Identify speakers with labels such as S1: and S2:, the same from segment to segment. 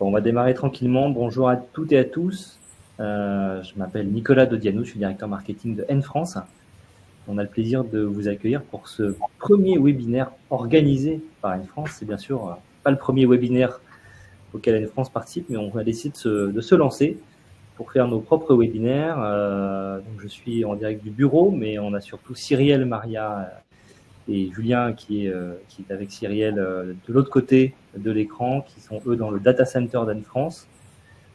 S1: Bon, on va démarrer tranquillement. Bonjour à toutes et à tous. Je m'appelle Nicolas Dodiano, je suis directeur marketing de N France. On a le plaisir de vous accueillir pour ce premier webinaire organisé par N France. C'est bien sûr pas le premier webinaire auquel N France participe, mais on va décider de se lancer pour faire nos propres webinaires. Donc je suis en direct du bureau, mais on a surtout Cyrielle, Maria et Julien qui est avec Cyrielle de l'autre côté de l'écran, qui sont eux dans le data center d'Anne France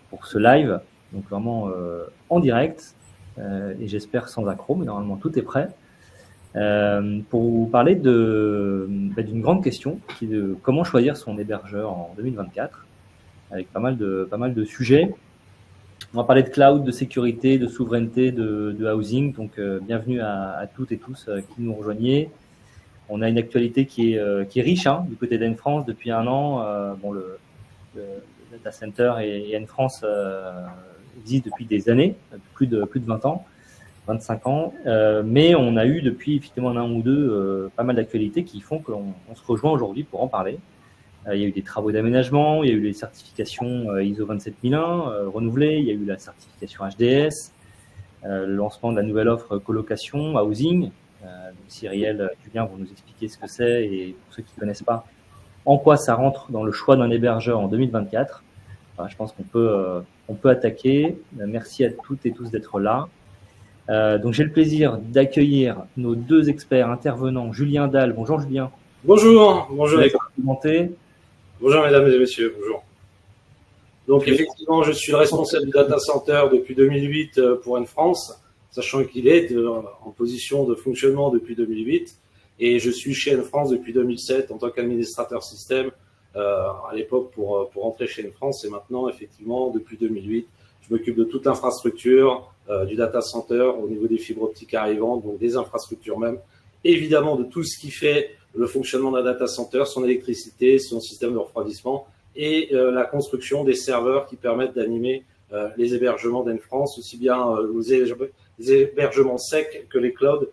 S1: pour ce live, donc vraiment en direct et j'espère sans accro, mais normalement tout est prêt pour vous parler d'une grande question qui est de comment choisir son hébergeur en 2024 avec pas mal de sujets. On va parler de cloud, de sécurité, de souveraineté, de housing, donc bienvenue à toutes et tous qui nous rejoignez. On a une actualité qui est riche du côté d'N France depuis un an. Le data center et N France existent depuis des années, plus de 20 ans, 25 ans. Mais on a eu depuis effectivement un an ou deux pas mal d'actualités qui font qu'on se rejoint aujourd'hui pour en parler. Il y a eu des travaux d'aménagement, il y a eu les certifications ISO 27001 renouvelées, il y a eu la certification HDS, le lancement de la nouvelle offre colocation, housing. Cyrielle, Julien vont nous expliquer ce que c'est et pour ceux qui ne connaissent pas, en quoi ça rentre dans le choix d'un hébergeur en 2024. Je pense qu'on peut attaquer. Merci à toutes et tous d'être là. Donc j'ai le plaisir d'accueillir nos deux experts intervenants, Julien Dalle. Bonjour Julien.
S2: Bonjour. Bonjour mesdames et messieurs, bonjour. Donc effectivement, je suis le responsable du data center depuis 2008 pour N France, sachant qu'il est en position de fonctionnement depuis 2008. Et je suis chez N France depuis 2007 en tant qu'administrateur système à l'époque pour entrer chez N France. Et maintenant, effectivement, depuis 2008, je m'occupe de toute l'infrastructure du data center au niveau des fibres optiques arrivantes, donc des infrastructures même, évidemment de tout ce qui fait le fonctionnement d'un data center, son électricité, son système de refroidissement et la construction des serveurs qui permettent d'animer les hébergements d'N France, aussi bien les hébergements secs que les clouds,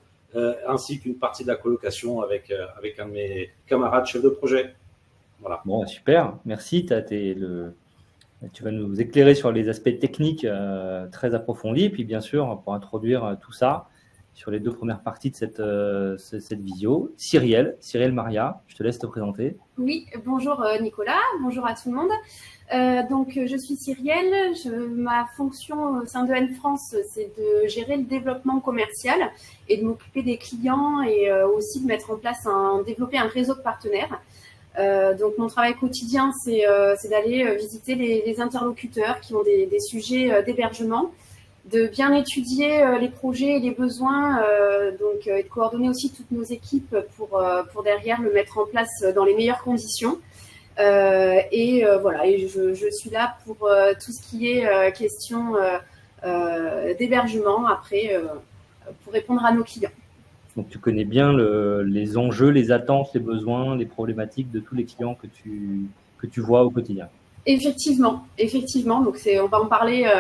S2: ainsi qu'une partie de la colocation avec un de mes camarades chefs de projet. Voilà.
S1: Bon, super, merci. Tu vas nous éclairer sur les aspects techniques très approfondis, et puis bien sûr, pour introduire tout ça, sur les deux premières parties de cette visio. Cyrielle Maria, je te laisse te présenter.
S3: Oui, bonjour Nicolas, bonjour à tout le monde. Donc je suis Cyrielle, ma fonction au sein de N France, c'est de gérer le développement commercial et de m'occuper des clients et aussi de mettre en place développer un réseau de partenaires. Donc mon travail quotidien, c'est d'aller visiter les interlocuteurs qui ont des sujets d'hébergement, de bien étudier les projets et les besoins, et de coordonner aussi toutes nos équipes pour derrière le mettre en place dans les meilleures conditions. Voilà, et je suis là pour tout ce qui est question d'hébergement après pour répondre à nos clients.
S1: Donc tu connais bien les enjeux, les attentes, les besoins, les problématiques de tous les clients que tu vois au quotidien.
S3: Effectivement. Donc on va en parler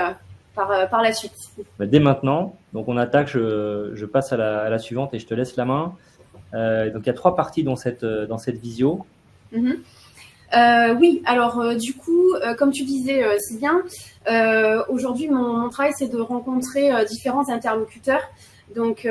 S3: par la suite.
S1: Dès maintenant, donc on attaque, je passe à la suivante et je te laisse la main. Donc il y a 3 parties dans cette visio.
S3: Oui, alors du coup, comme tu disais si bien, aujourd'hui mon travail c'est de rencontrer différents interlocuteurs. Donc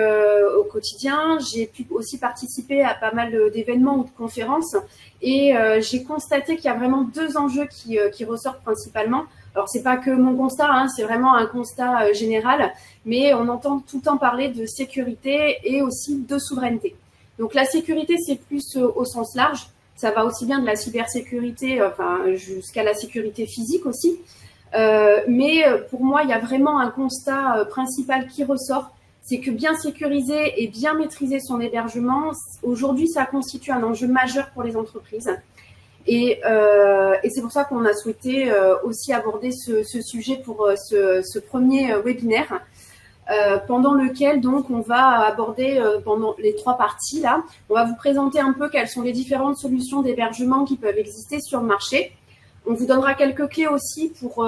S3: au quotidien, j'ai pu aussi participer à pas mal d'événements ou de conférences et j'ai constaté qu'il y a vraiment 2 enjeux qui ressortent principalement. Alors c'est pas que mon constat, c'est vraiment un constat général, mais on entend tout le temps parler de sécurité et aussi de souveraineté. Donc la sécurité c'est plus au sens large, ça va aussi bien de la cybersécurité, jusqu'à la sécurité physique aussi. Mais pour moi il y a vraiment un constat principal qui ressort. C'est que bien sécuriser et bien maîtriser son hébergement, aujourd'hui, ça constitue un enjeu majeur pour les entreprises. Et c'est pour ça qu'on a souhaité aussi aborder ce sujet pour ce premier webinaire, pendant lequel donc on va aborder pendant les 3 parties là, on va vous présenter un peu quelles sont les différentes solutions d'hébergement qui peuvent exister sur le marché. On vous donnera quelques clés aussi pour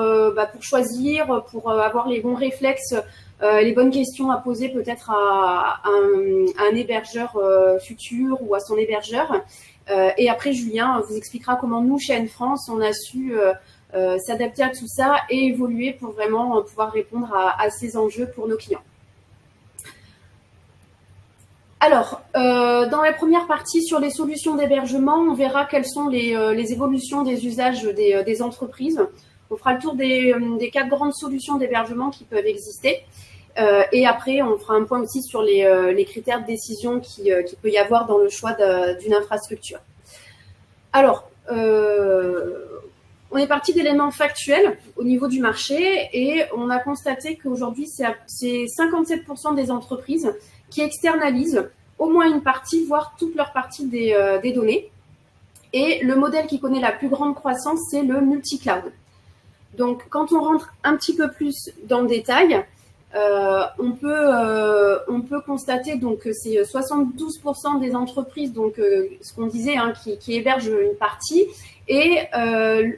S3: choisir, pour avoir les bons réflexes, les bonnes questions à poser peut-être à un hébergeur futur ou à son hébergeur. Et après, Julien vous expliquera comment nous, chez N France, on a su s'adapter à tout ça et évoluer pour vraiment pouvoir répondre à ces enjeux pour nos clients. Alors, dans la première partie sur les solutions d'hébergement, on verra quelles sont les évolutions des usages des entreprises. On fera le tour des 4 grandes solutions d'hébergement qui peuvent exister. Et après, on fera un point aussi sur les critères de décision qu'il peut y avoir dans le choix d'une infrastructure. Alors, on est parti d'éléments factuels au niveau du marché et on a constaté qu'aujourd'hui, c'est 57% des entreprises qui externalisent au moins une partie, voire toute leur partie des données. Et le modèle qui connaît la plus grande croissance, c'est le multi-cloud. Donc, quand on rentre un petit peu plus dans le détail, on peut constater donc que c'est 72% des entreprises, donc ce qu'on disait, hein, qui hébergent une partie. Et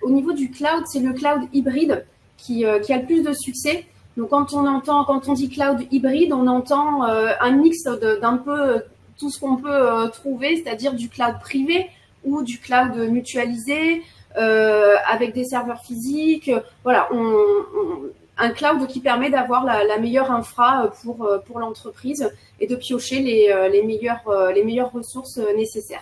S3: au niveau du cloud, c'est le cloud hybride qui a le plus de succès. Donc, quand on dit cloud hybride, on entend un mix d'un peu tout ce qu'on peut trouver, c'est-à-dire du cloud privé ou du cloud mutualisé avec des serveurs physiques. Voilà, un cloud qui permet d'avoir la meilleure infra pour l'entreprise et de piocher les meilleures ressources nécessaires.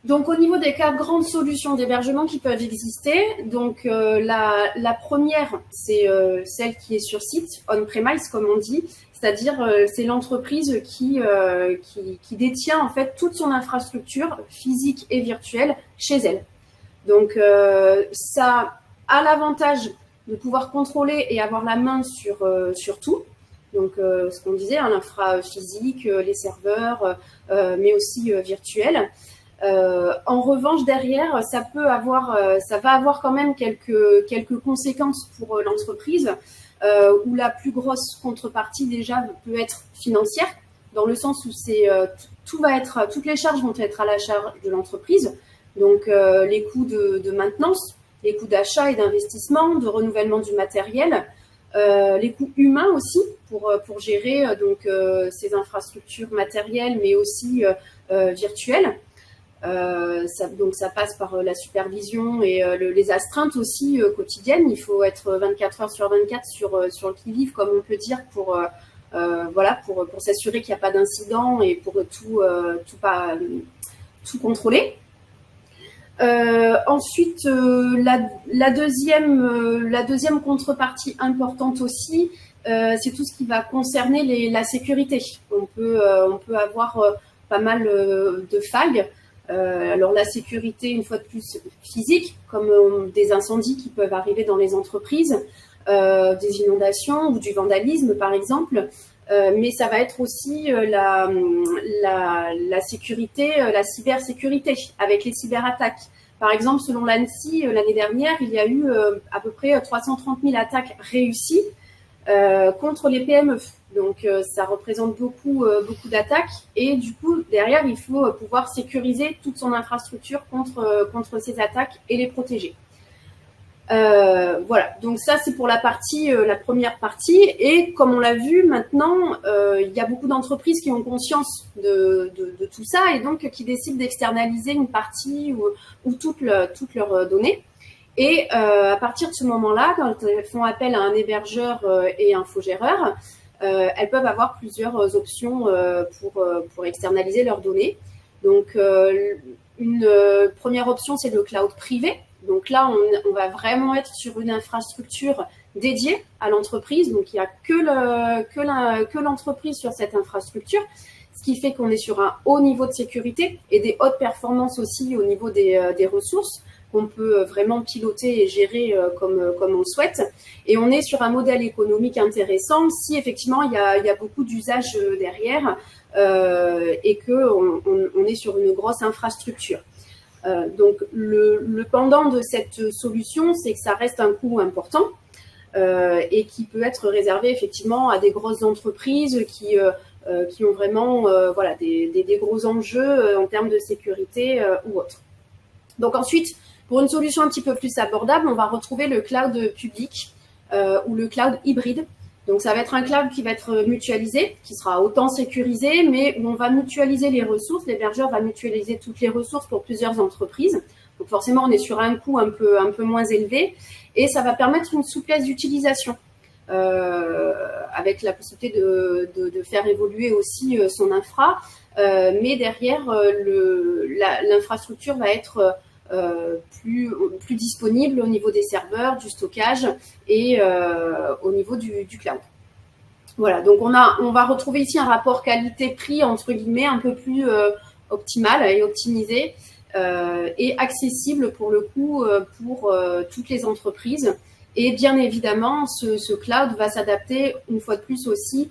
S3: Donc, au niveau des 4 grandes solutions d'hébergement qui peuvent exister, donc la première, c'est celle qui est sur site, on-premise comme on dit, c'est-à-dire c'est l'entreprise qui détient en fait toute son infrastructure physique et virtuelle chez elle. Donc, ça a l'avantage de pouvoir contrôler et avoir la main sur tout. Donc, ce qu'on disait, hein, l'infra physique, les serveurs, mais aussi virtuels. En revanche, derrière, ça va avoir quand même quelques conséquences pour l'entreprise, où la plus grosse contrepartie déjà peut être financière, dans le sens où toutes les charges vont être à la charge de l'entreprise. Donc, les coûts de maintenance, les coûts d'achat et d'investissement, de renouvellement du matériel, les coûts humains aussi pour gérer ces infrastructures matérielles, mais aussi virtuelles. Donc, ça passe par la supervision et les astreintes aussi quotidiennes. Il faut être 24 heures sur 24 sur le qui-vive, comme on peut dire, pour s'assurer qu'il n'y a pas d'incident et pour tout contrôler. Ensuite, la deuxième contrepartie importante aussi, c'est tout ce qui va concerner la sécurité. On peut avoir pas mal de failles. Alors la sécurité, une fois de plus, physique, comme des incendies qui peuvent arriver dans les entreprises, des inondations ou du vandalisme par exemple, mais ça va être aussi la sécurité, la cybersécurité avec les cyberattaques. Par exemple, selon l'ANSSI, l'année dernière, il y a eu à peu près 330 000 attaques réussies contre les PME. Donc, ça représente beaucoup d'attaques et du coup, derrière, il faut pouvoir sécuriser toute son infrastructure contre ces attaques et les protéger. Voilà, donc ça, c'est pour la première partie. Et comme on l'a vu maintenant, il y a beaucoup d'entreprises qui ont conscience de tout ça et donc qui décident d'externaliser une partie ou toutes leurs données. Et à partir de ce moment-là, quand elles font appel à un hébergeur et un infogéreur, elles peuvent avoir plusieurs options pour externaliser leurs données. Donc, une première option, c'est le cloud privé. Donc là, on va vraiment être sur une infrastructure dédiée à l'entreprise. Donc, il n'y a que l'entreprise sur cette infrastructure, ce qui fait qu'on est sur un haut niveau de sécurité et des hautes performances aussi au niveau des ressources qu'on peut vraiment piloter et gérer comme on le souhaite. Et on est sur un modèle économique intéressant si effectivement il y a beaucoup d'usages derrière et qu'on est sur une grosse infrastructure. Donc le pendant de cette solution, c'est que ça reste un coût important et qui peut être réservé effectivement à des grosses entreprises qui ont vraiment des gros enjeux en termes de sécurité ou autre. Donc ensuite, pour une solution un petit peu plus abordable, on va retrouver le cloud public ou le cloud hybride. Donc, ça va être un cloud qui va être mutualisé, qui sera autant sécurisé, mais où on va mutualiser les ressources. L'hébergeur va mutualiser toutes les ressources pour plusieurs entreprises. Donc, forcément, on est sur un coût un peu moins élevé et ça va permettre une souplesse d'utilisation avec la possibilité de faire évoluer aussi son infra. Mais derrière, l'infrastructure va être plus disponible au niveau des serveurs, du stockage et au niveau du cloud. Voilà, donc on va retrouver ici un rapport qualité-prix entre guillemets un peu plus optimal et optimisé et accessible pour le coup pour toutes les entreprises. Et bien évidemment, ce cloud va s'adapter une fois de plus aussi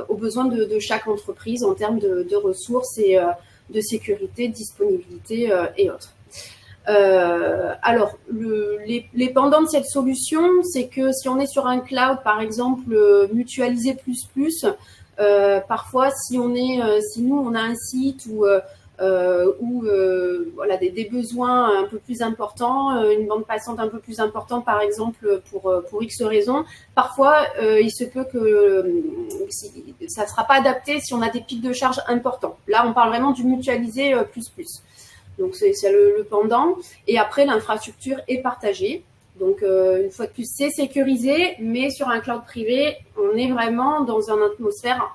S3: aux besoins de chaque entreprise en termes de ressources et de sécurité, de disponibilité et autres. Alors, les pendants de cette solution, c'est que si on est sur un cloud, par exemple, mutualisé plus, parfois, si nous, on a un site où voilà, des besoins un peu plus importants, une bande passante un peu plus importante, par exemple, pour X raisons, parfois, il se peut que ça ne sera pas adapté si on a des pics de charge importants. Là, on parle vraiment du mutualisé plus. Donc, c'est le pendant. Et après, l'infrastructure est partagée. Donc, une fois de plus, c'est sécurisé, mais sur un cloud privé, on est vraiment dans une atmosphère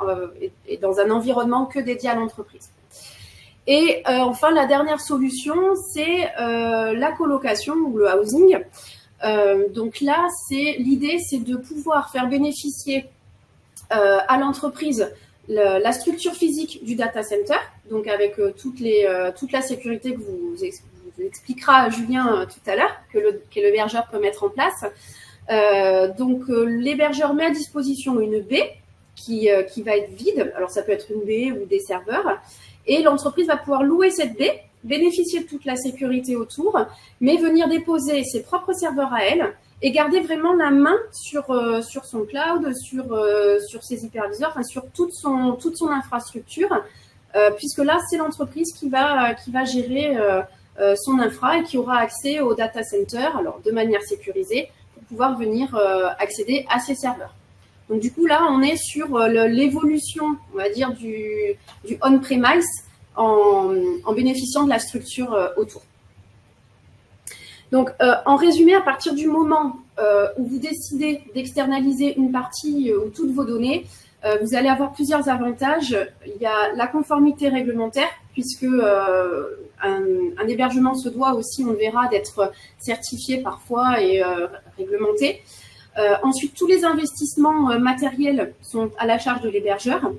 S3: et dans un environnement que dédié à l'entreprise. Et enfin, la dernière solution, c'est la colocation ou le housing. Donc là, l'idée, c'est de pouvoir faire bénéficier à l'entreprise la structure physique du data center, donc avec toute la sécurité que vous expliquera Julien tout à l'heure, que l'hébergeur peut mettre en place. Donc l'hébergeur met à disposition une baie qui va être vide. Alors ça peut être une baie ou des serveurs. Et l'entreprise va pouvoir louer cette baie, bénéficier de toute la sécurité autour, mais venir déposer ses propres serveurs à elle et garder vraiment la main sur son cloud, sur ses hyperviseurs, enfin sur toute son infrastructure, puisque là, c'est l'entreprise qui va gérer son infra et qui aura accès au data center, alors de manière sécurisée, pour pouvoir venir accéder à ses serveurs. Donc, du coup, là, on est sur l'évolution, on va dire, du on-premise en bénéficiant de la structure autour. Donc, en résumé, à partir du moment où vous décidez d'externaliser une partie ou toutes vos données, vous allez avoir plusieurs avantages. Il y a la conformité réglementaire, puisque un hébergement se doit aussi, on le verra, d'être certifié parfois et réglementé. Ensuite, tous les investissements matériels sont à la charge de l'hébergeur.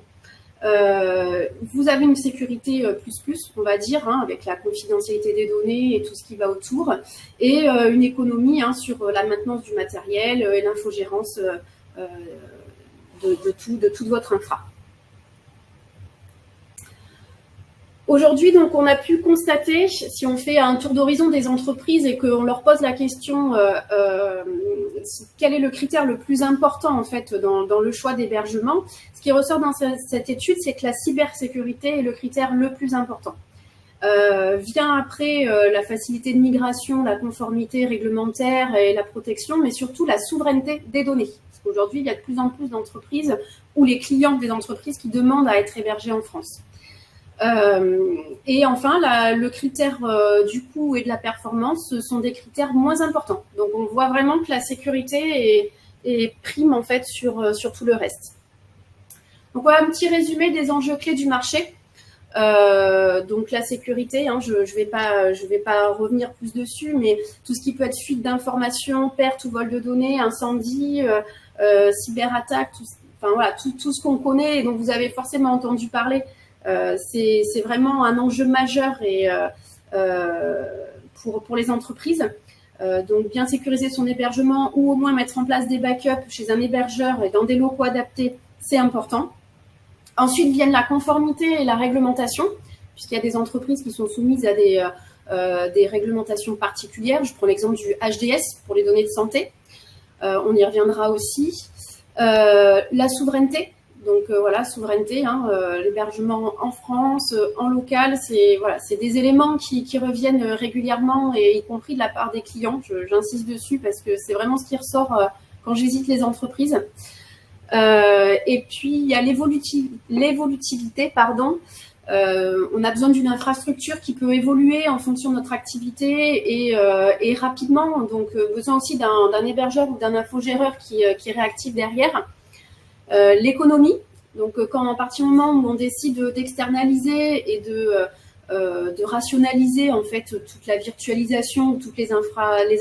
S3: Vous avez une sécurité plus, on va dire, avec la confidentialité des données et tout ce qui va autour, et une économie sur la maintenance du matériel et l'infogérance de toute votre infra. Aujourd'hui, donc, on a pu constater, si on fait un tour d'horizon des entreprises et qu'on leur pose la question quel est le critère le plus important en fait dans le choix d'hébergement, ce qui ressort dans cette étude, c'est que la cybersécurité est le critère le plus important. Vient après la facilité de migration, la conformité réglementaire et la protection, mais surtout la souveraineté des données. Parce qu'aujourd'hui, il y a de plus en plus d'entreprises ou les clients des entreprises qui demandent à être hébergés en France. Et enfin, le critère du coût et de la performance, ce sont des critères moins importants. Donc, on voit vraiment que la sécurité est prime en fait sur tout le reste. Donc, voilà un petit résumé des enjeux clés du marché. Donc, la sécurité, je vais pas revenir plus dessus, mais tout ce qui peut être fuite d'informations, perte ou vol de données, incendie, cyberattaque, tout ce qu'on connaît et dont vous avez forcément entendu parler. C'est vraiment un enjeu majeur et pour les entreprises. Donc, bien sécuriser son hébergement ou au moins mettre en place des backups chez un hébergeur et dans des locaux adaptés, c'est important. Ensuite viennent la conformité et la réglementation, puisqu'il y a des entreprises qui sont soumises à des réglementations particulières. Je prends l'exemple du HDS pour les données de santé. On y reviendra aussi. La souveraineté. Donc voilà, souveraineté, l'hébergement en France, en local, c'est des éléments qui reviennent régulièrement et y compris de la part des clients. J'insiste dessus parce que c'est vraiment ce qui ressort quand j'hésite les entreprises. Et puis, il y a l'évolutivité, pardon. On a besoin d'une infrastructure qui peut évoluer en fonction de notre activité et rapidement. Donc, besoin aussi d'un hébergeur ou d'un infogéreur qui est réactif derrière. L'économie. Donc, quand à partir du moment où on décide d'externaliser et de rationaliser en fait toute la virtualisation, toutes les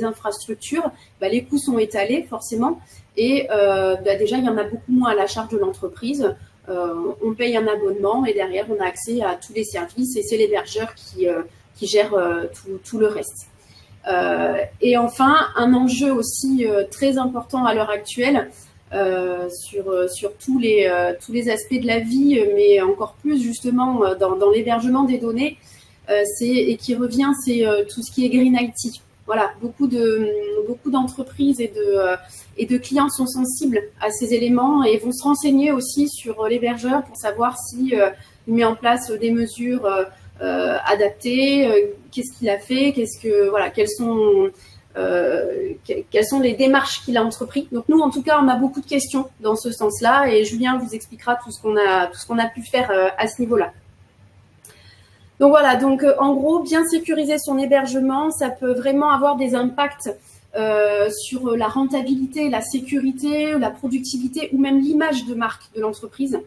S3: infrastructures, les coûts sont étalés forcément. Et déjà, il y en a beaucoup moins à la charge de l'entreprise. On paye un abonnement et derrière, on a accès à tous les services et c'est l'hébergeur qui gère tout le reste. Et enfin, un enjeu aussi très important à l'heure actuelle sur tous les aspects de la vie, mais encore plus justement dans l'hébergement des données, et qui revient, c'est tout ce qui est Green IT. Voilà, beaucoup d'entreprises et de clients sont sensibles à ces éléments et vont se renseigner aussi sur l'hébergeur pour savoir si il met en place des mesures adaptées, qu'est-ce qu'il a fait, quelles sont les démarches qu'il a entrepris. Donc nous, en tout cas, on a beaucoup de questions dans ce sens-là et Julien vous expliquera tout ce qu'on a pu faire à ce niveau-là. Donc voilà, donc en gros, bien sécuriser son hébergement, ça peut vraiment avoir des impacts sur la rentabilité, la sécurité, la productivité ou même l'image de marque de l'entreprise.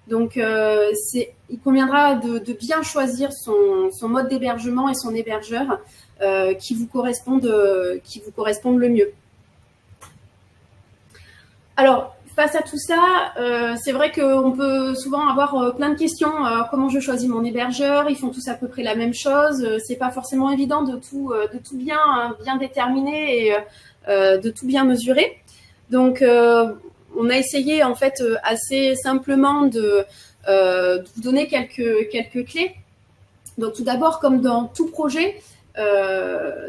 S3: Donc il conviendra de bien choisir son mode d'hébergement et son hébergeur qui vous correspondent le mieux. Alors, face à tout ça, c'est vrai qu'on peut souvent avoir plein de questions. Comment je choisis mon hébergeur? Ils font tous à peu près la même chose. C'est pas forcément évident de tout bien déterminer et de tout bien mesurer. Donc, on a essayé en fait assez simplement de vous donner quelques clés. Donc, tout d'abord, comme dans tout projet,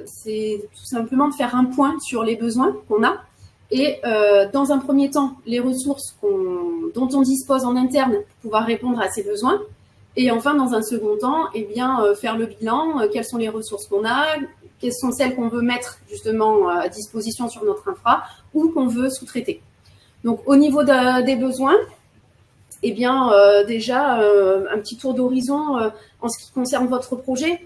S3: c'est tout simplement de faire un point sur les besoins qu'on a. Et dans un premier temps, les ressources dont on dispose en interne pour pouvoir répondre à ces besoins. Et enfin, dans un second temps, faire le bilan, quelles sont les ressources qu'on a, quelles sont celles qu'on veut mettre justement à disposition sur notre infra ou qu'on veut sous-traiter. Donc, au niveau des besoins, déjà, un petit tour d'horizon en ce qui concerne votre projet.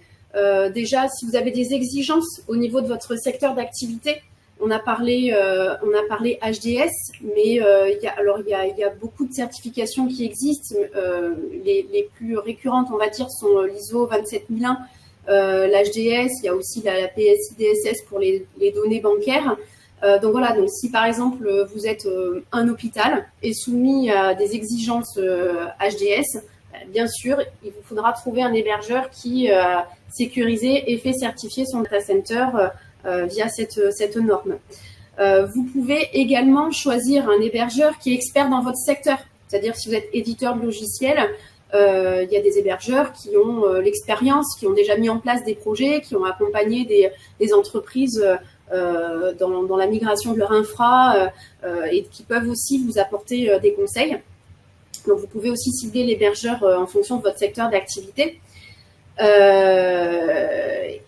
S3: Déjà, si vous avez des exigences au niveau de votre secteur d'activité, on a parlé HDS, mais il y a beaucoup de certifications qui existent. Les plus récurrentes, on va dire, sont l'ISO 27001, l'HDS, il y a aussi la PSI DSS pour les données bancaires. Donc voilà, donc si par exemple vous êtes un hôpital et soumis à des exigences HDS, bien sûr, il vous faudra trouver un hébergeur qui a sécurisé et fait certifier son data center via cette norme. Vous pouvez également choisir un hébergeur qui est expert dans votre secteur. C'est-à-dire, si vous êtes éditeur de logiciels, il y a des hébergeurs qui ont l'expérience, qui ont déjà mis en place des projets, qui ont accompagné des entreprises dans la migration de leur infra et qui peuvent aussi vous apporter des conseils. Donc, vous pouvez aussi cibler l'hébergeur en fonction de votre secteur d'activité.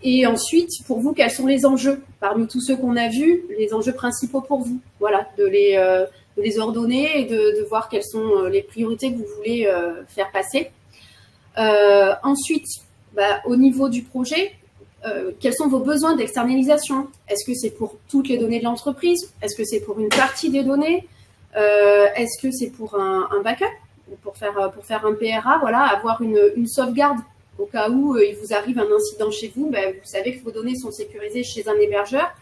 S3: Et ensuite, pour vous, quels sont les enjeux parmi tous ceux qu'on a vus, les enjeux principaux pour vous? Voilà, de les ordonner et de voir quelles sont les priorités que vous voulez faire passer. Ensuite, au niveau du projet, quels sont vos besoins d'externalisation? Est-ce que c'est pour toutes les données de l'entreprise? Est-ce que c'est pour une partie des données? Est-ce que c'est pour un backup? Pour faire un PRA, voilà, avoir une sauvegarde au cas où il vous arrive un incident chez vous, vous savez que vos données sont sécurisées chez un hébergeur.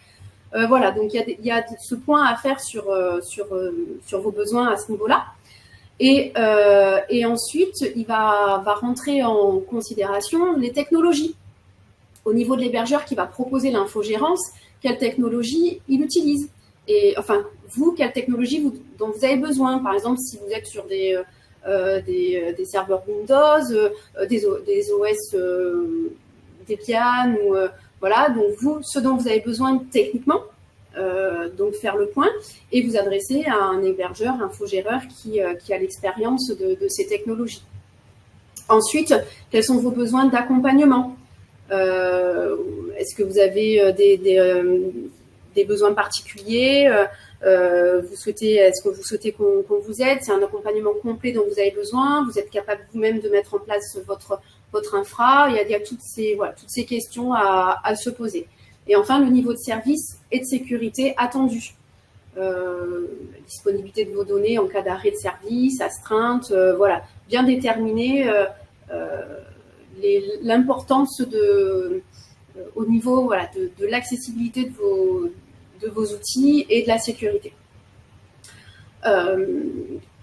S3: Voilà, donc il y a ce point à faire sur vos besoins à ce niveau-là. Et ensuite, il va rentrer en considération les technologies. Au niveau de l'hébergeur qui va proposer l'infogérance, quelle technologie il utilise. Et enfin, vous, quelle technologie dont vous avez besoin. Par exemple, si vous êtes sur des serveurs Windows, des OS Debian, ou voilà, donc vous, ce dont vous avez besoin techniquement, donc faire le point et vous adresser à un hébergeur, un infogéreur qui a l'expérience de ces technologies. Ensuite, quels sont vos besoins d'accompagnement? Est-ce que vous avez des besoins particuliers? Est-ce que vous souhaitez qu'on vous aide? C'est un accompagnement complet dont vous avez besoin. Vous êtes capable vous-même de mettre en place votre infra. Il y a toutes ces questions à se poser. Et enfin, le niveau de service et de sécurité attendu. Disponibilité de vos données en cas d'arrêt de service, astreinte, bien déterminer l'importance au niveau de l'accessibilité de vos outils et de la sécurité.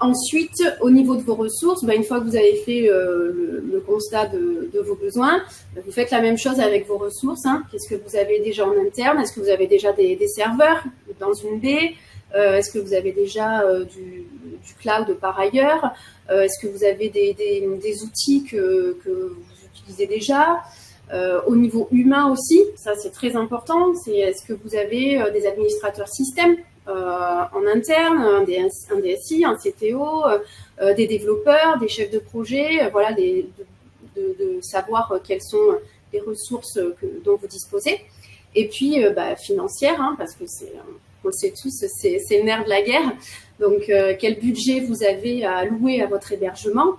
S3: Ensuite, au niveau de vos ressources, une fois que vous avez fait le constat de vos besoins, vous faites la même chose avec vos ressources. Qu'est-ce que vous avez déjà en interne? Est-ce que vous avez déjà des serveurs dans une baie? Est-ce que vous avez déjà du cloud par ailleurs? Est-ce que vous avez des outils que vous utilisez déjà? Au niveau humain aussi, ça c'est très important, est-ce que vous avez des administrateurs système en interne, un DSI, un CTO, des développeurs, des chefs de projet, de savoir quelles sont les ressources dont vous disposez. Et puis financière, parce que on le sait tous, c'est le nerf de la guerre. Donc quel budget vous avez à allouer à votre hébergement,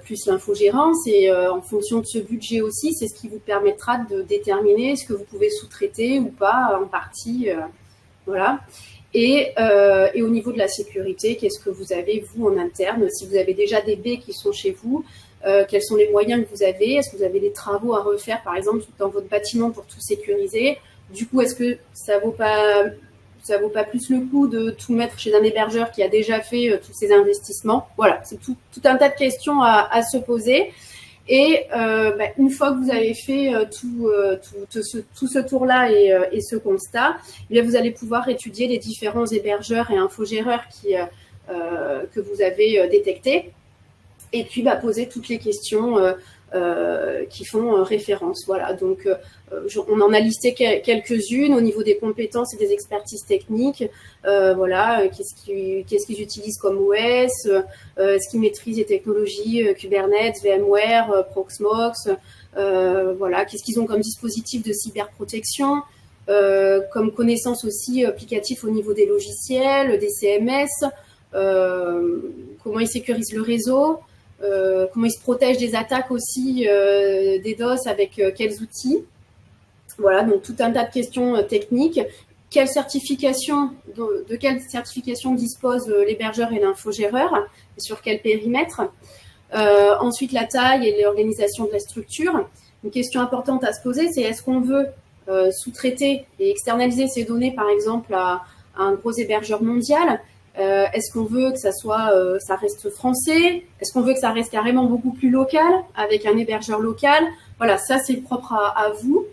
S3: plus l'infogérance, et en fonction de ce budget aussi, c'est ce qui vous permettra de déterminer ce que vous pouvez sous-traiter ou pas en partie. Voilà. Et au niveau de la sécurité, qu'est-ce que vous avez, vous, en interne? Si vous avez déjà des baies qui sont chez vous, quels sont les moyens que vous avez? Est-ce que vous avez des travaux à refaire, par exemple, dans votre bâtiment pour tout sécuriser? Du coup, est-ce que ça vaut pas plus le coup de tout mettre chez un hébergeur qui a déjà fait tous ces investissements? Voilà, c'est tout un tas de questions à se poser. Et une fois que vous avez fait tout ce tour-là et ce constat, vous allez pouvoir étudier les différents hébergeurs et infogéreurs que vous avez détectés, et puis poser toutes les questions qui font référence. Voilà, donc on en a listé quelques-unes au niveau des compétences et des expertises techniques. Qu'est-ce qu'ils utilisent comme OS, est-ce qu'ils maîtrisent les technologies Kubernetes, VMware, Proxmox, qu'est-ce qu'ils ont comme dispositif de cyberprotection, comme connaissances aussi applicatives au niveau des logiciels, des CMS, comment ils sécurisent le réseau, comment ils se protègent des attaques aussi, des DOS, avec quels outils. Voilà, donc tout un tas de questions techniques. De quelle certification disposent l'hébergeur et l'infogéreur, et sur quel périmètre. Ensuite, la taille et l'organisation de la structure. Une question importante à se poser, c'est est-ce qu'on veut sous-traiter et externaliser ces données, par exemple, à un gros hébergeur mondial? Est-ce qu'on veut que ça reste français? Est-ce qu'on veut que ça reste carrément beaucoup plus local, avec un hébergeur local? Voilà, ça c'est propre à vous.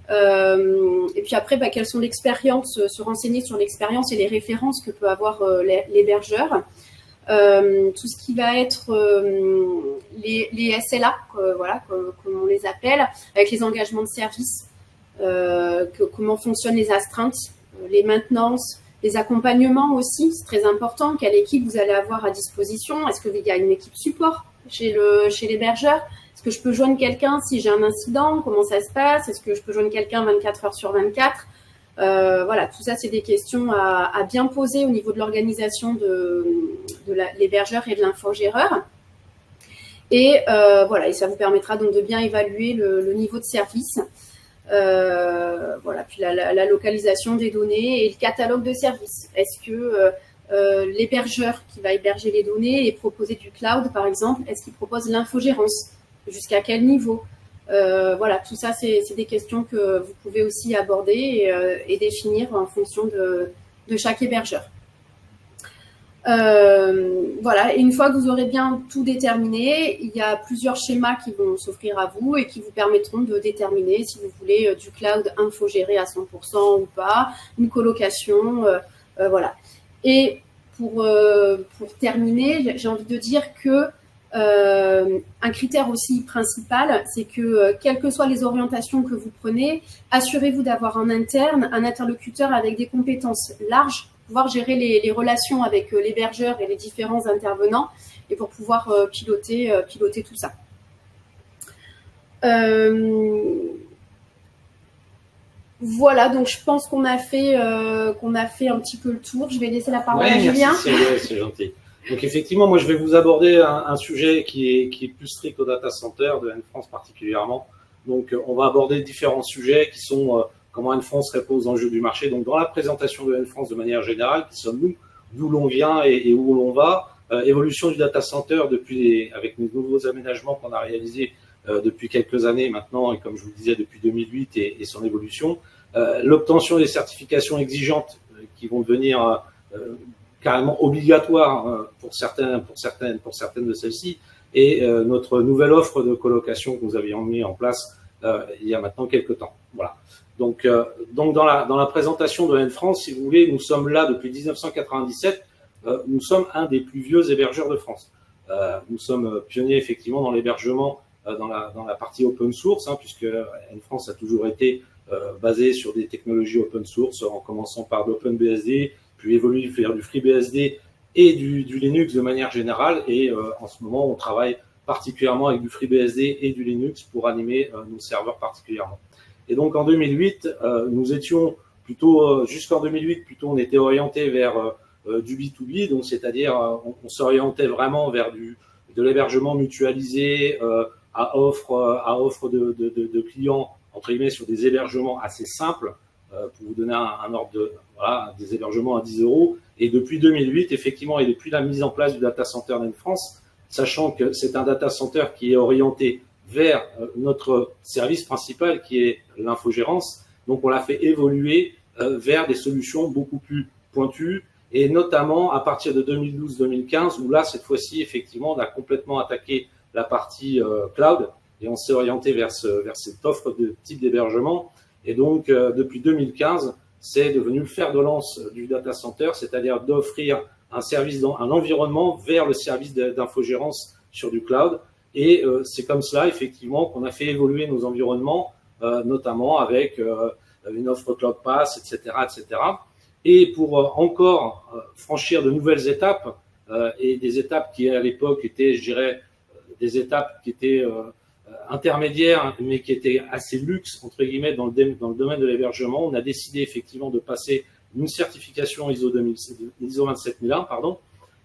S3: Et puis après, quelles sont l'expérience, se renseigner sur l'expérience et les références que peut avoir l'hébergeur. Tout ce qui va être les SLA, comme on les appelle, avec les engagements de service, comment fonctionnent les astreintes, les maintenances, les accompagnements aussi, c'est très important. Quelle équipe vous allez avoir à disposition? Est-ce qu'il y a une équipe support chez l'hébergeur? Est-ce que je peux joindre quelqu'un si j'ai un incident? Comment ça se passe? Est-ce que je peux joindre quelqu'un 24 heures sur 24? Tout ça, c'est des questions à bien poser au niveau de l'organisation de l'hébergeur et de l'infogéreur. Et ça vous permettra donc de bien évaluer le niveau de service. Puis la localisation des données et le catalogue de services. Est-ce que l'hébergeur qui va héberger les données et proposer du cloud, par exemple, est-ce qu'il propose l'infogérance? Jusqu'à quel niveau? Tout ça, c'est des questions que vous pouvez aussi aborder et définir en fonction de chaque hébergeur. Et une fois que vous aurez bien tout déterminé, il y a plusieurs schémas qui vont s'offrir à vous et qui vous permettront de déterminer si vous voulez du cloud infogéré à 100% ou pas, une colocation, Et pour terminer, j'ai envie de dire que un critère aussi principal, c'est que quelles que soient les orientations que vous prenez, assurez-vous d'avoir en interne un interlocuteur avec des compétences larges, pouvoir gérer les relations avec l'hébergeur et les différents intervenants, et pour pouvoir piloter tout ça. Voilà, donc je pense qu'on a fait un petit peu le tour. Je vais laisser la parole à Julien.
S2: Merci, c'est gentil. Donc effectivement, moi je vais vous aborder un sujet qui est plus strict au data center de N-France particulièrement. Donc on va aborder différents sujets qui sont comment N-France répond aux enjeux du marché. Donc dans la présentation de N-France de manière générale, qui sommes-nous, d'où l'on vient et où l'on va, évolution du data center avec nos nouveaux aménagements qu'on a réalisés depuis quelques années maintenant, et comme je vous le disais depuis 2008 et son évolution, l'obtention des certifications exigeantes qui vont devenir carrément obligatoires pour certaines de celles-ci, et notre nouvelle offre de colocation que nous avions mis en place il y a maintenant quelques temps. Voilà. Donc dans la présentation de N-France, si vous voulez, nous sommes là depuis 1997. Nous sommes un des plus vieux hébergeurs de France. Nous sommes pionniers effectivement dans l'hébergement dans la partie open source, puisque N-France a toujours été basé sur des technologies open source, en commençant par l'OpenBSD, puis évoluer vers du FreeBSD et du Linux de manière générale. Et en ce moment, on travaille particulièrement avec du FreeBSD et du Linux pour animer nos serveurs particulièrement. Et donc en 2008, nous étions plutôt, jusqu'en 2008, plutôt on était orienté vers du B2B, donc c'est-à-dire on s'orientait vraiment vers de l'hébergement mutualisé à offre de clients, entre guillemets, sur des hébergements assez simples, pour vous donner un ordre des hébergements à 10 €. Et depuis 2008, effectivement, et depuis la mise en place du data center d'N-France, sachant que c'est un data center qui est orienté vers notre service principal, qui est l'infogérance, donc on l'a fait évoluer vers des solutions beaucoup plus pointues, et notamment à partir de 2012-2015, où là, cette fois-ci, effectivement, on a complètement attaqué la partie cloud, et on s'est orienté vers cette offre de type d'hébergement. Et donc, depuis 2015, c'est devenu le fer de lance du data center, c'est-à-dire d'offrir un service, un environnement vers le service d'infogérance sur du cloud. Et c'est comme cela, effectivement, qu'on a fait évoluer nos environnements, notamment avec une offre Cloud Pass, etc., etc. Et pour encore franchir de nouvelles étapes, et des étapes qui à l'époque étaient, je dirais, des étapes qui étaient intermédiaires, mais qui étaient assez luxe, entre guillemets, dans le domaine de l'hébergement, on a décidé effectivement de passer une certification ISO 27001, pardon.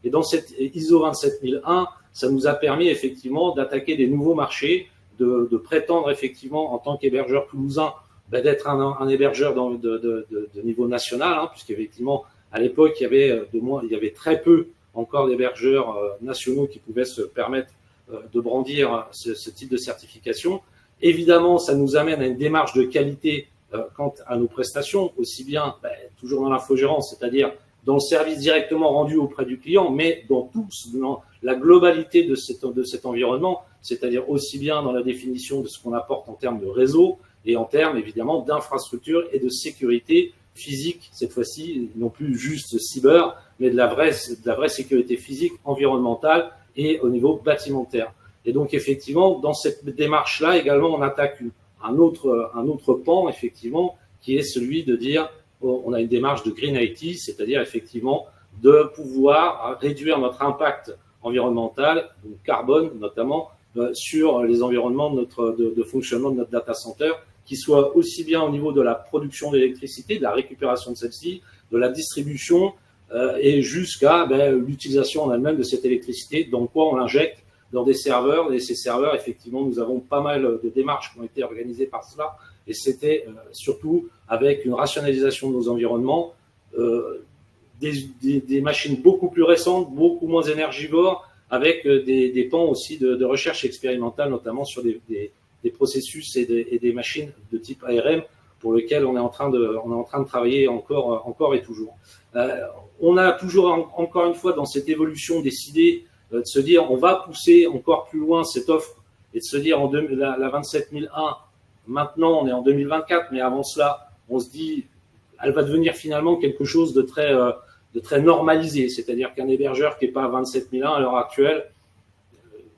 S2: Et dans cette ISO 27001, ça nous a permis effectivement d'attaquer des nouveaux marchés, de prétendre effectivement en tant qu'hébergeur toulousain d'être un hébergeur de niveau national, puisqu'effectivement à l'époque il y avait très peu encore d'hébergeurs nationaux qui pouvaient se permettre de brandir ce type de certification. Évidemment, ça nous amène à une démarche de qualité quant à nos prestations, aussi bien toujours dans l'infogérance, c'est-à-dire dans le service directement rendu auprès du client, mais dans la globalité de cet environnement, c'est-à-dire aussi bien dans la définition de ce qu'on apporte en termes de réseau et en termes évidemment d'infrastructure et de sécurité physique, cette fois-ci, non plus juste cyber, mais de la vraie sécurité physique, environnementale et au niveau bâtimentaire. Et donc effectivement, dans cette démarche-là également, on attaque un autre pan, effectivement, qui est celui de dire on a une démarche de Green IT, c'est-à-dire effectivement de pouvoir réduire notre impact environnemental, donc carbone notamment, sur les environnements de fonctionnement de notre data center, qui soit aussi bien au niveau de la production d'électricité, de la récupération de celle-ci, de la distribution, et jusqu'à l'utilisation en elle-même de cette électricité, dans quoi on l'injecte dans des serveurs. Et ces serveurs, effectivement, nous avons pas mal de démarches qui ont été organisées par cela, et c'était surtout avec une rationalisation de nos environnements, des machines beaucoup plus récentes, beaucoup moins énergivores, avec des pans aussi de recherche expérimentale, notamment sur des processus et des machines de type ARM, pour lesquels on est en train de travailler encore et toujours. On a toujours, encore une fois, dans cette évolution, décidé de se dire on va pousser encore plus loin cette offre, et de se dire la 27001, maintenant on est en 2024, mais avant cela, on se dit elle va devenir finalement quelque chose de très normalisé, c'est-à-dire qu'un hébergeur qui n'est pas à 27001 à l'heure actuelle,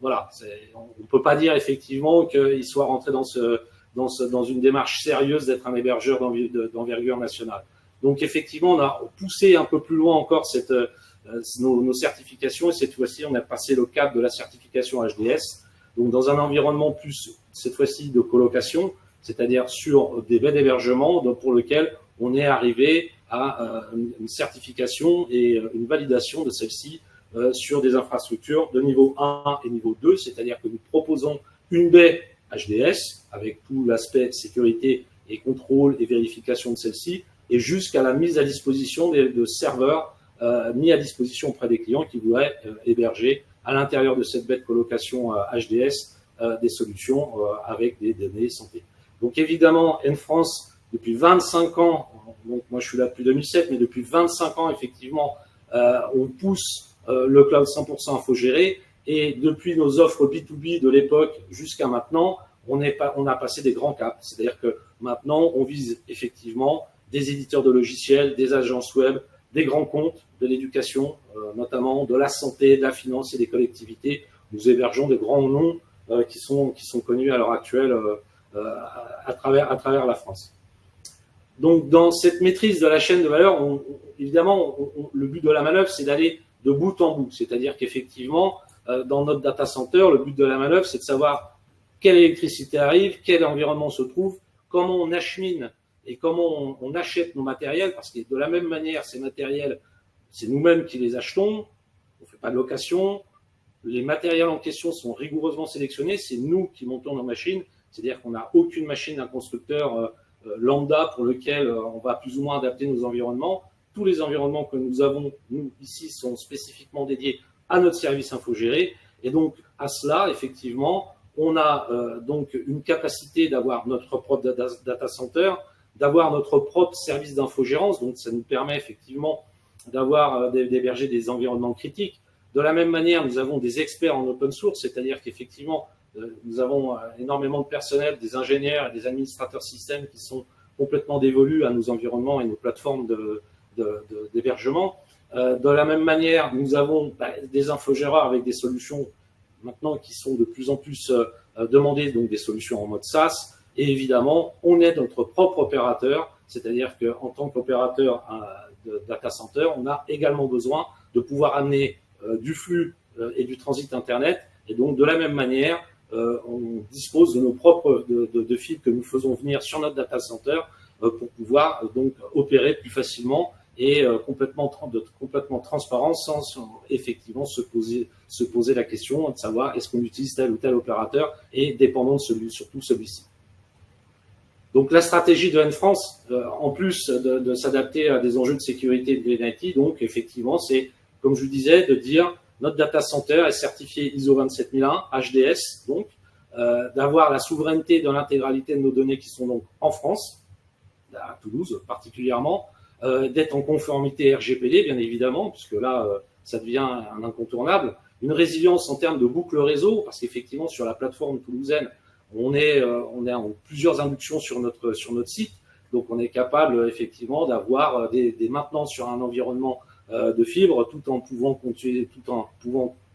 S2: voilà, on ne peut pas dire effectivement qu'il soit rentré dans une démarche sérieuse d'être un hébergeur d'envergure nationale. Donc effectivement, on a poussé un peu plus loin encore nos certifications, et cette fois-ci, on a passé le cap de la certification HDS, donc dans un environnement plus, cette fois-ci, de colocation, c'est-à-dire sur des baies d'hébergement pour lesquelles on est arrivé à une certification et une validation de celle-ci sur des infrastructures de niveau 1 et niveau 2, c'est-à-dire que nous proposons une baie HDS avec tout l'aspect sécurité et contrôle et vérification de celle-ci, et jusqu'à la mise à disposition de serveurs mis à disposition auprès des clients qui voudraient héberger à l'intérieur de cette baie de colocation HDS des solutions avec des données santé. Donc évidemment, N-France, depuis 25 ans, donc moi je suis là depuis 2007, mais depuis 25 ans, effectivement, on pousse le cloud 100% infogéré, et depuis nos offres B2B de l'époque jusqu'à maintenant, on a passé des grands caps. C'est-à-dire que maintenant, on vise effectivement des éditeurs de logiciels, des agences web, des grands comptes de l'éducation, notamment de la santé, de la finance et des collectivités. Nous hébergeons des grands noms qui sont connus à l'heure actuelle à travers la France. Donc, dans cette maîtrise de la chaîne de valeur, évidemment, le but de la manœuvre, c'est d'aller de bout en bout. C'est-à-dire qu'effectivement, dans notre data center, le but de la manœuvre, c'est de savoir quelle électricité arrive, quel environnement se trouve, comment on achemine et comment on achète nos matériels, parce que de la même manière, ces matériels, c'est nous-mêmes qui les achetons, on ne fait pas de location, les matériels en question sont rigoureusement sélectionnés, c'est nous qui montons nos machines, c'est-à-dire qu'on n'a aucune machine d'un constructeur lambda pour lequel on va plus ou moins adapter nos environnements. Tous les environnements que nous avons, nous, ici, sont spécifiquement dédiés à notre service infogéré, et donc à cela, effectivement, on a donc une capacité d'avoir notre propre data center, d'avoir notre propre service d'infogérance, donc ça nous permet effectivement d'héberger des environnements critiques. De la même manière, nous avons des experts en open source, c'est-à-dire qu'effectivement, nous avons énormément de personnel, des ingénieurs et des administrateurs systèmes qui sont complètement dévolus à nos environnements et nos plateformes d'hébergement. De la même manière, nous avons des infogéreurs avec des solutions maintenant qui sont de plus en plus demandées, donc des solutions en mode SaaS. Et évidemment, on est notre propre opérateur, c'est-à-dire qu'en tant qu'opérateur de data center, on a également besoin de pouvoir amener du flux et du transit Internet. Et donc, de la même manière, on dispose de nos propres de fils que nous faisons venir sur notre data center pour pouvoir donc opérer plus facilement et complètement transparent sans effectivement se poser la question de savoir est-ce qu'on utilise tel ou tel opérateur et dépendant de surtout celui-ci. Donc la stratégie de N-France, en plus de s'adapter à des enjeux de sécurité de l'IT, donc effectivement, c'est, comme je vous disais, de dire notre data center est certifié ISO 27001, HDS, donc d'avoir la souveraineté de l'intégralité de nos données qui sont donc en France, à Toulouse particulièrement, d'être en conformité RGPD, bien évidemment, puisque là, ça devient un incontournable, une résilience en termes de boucle réseau, parce qu'effectivement, sur la plateforme toulousaine, on est en plusieurs inductions sur notre site, donc on est capable effectivement d'avoir des maintenances sur un environnement de fibre, tout en pouvant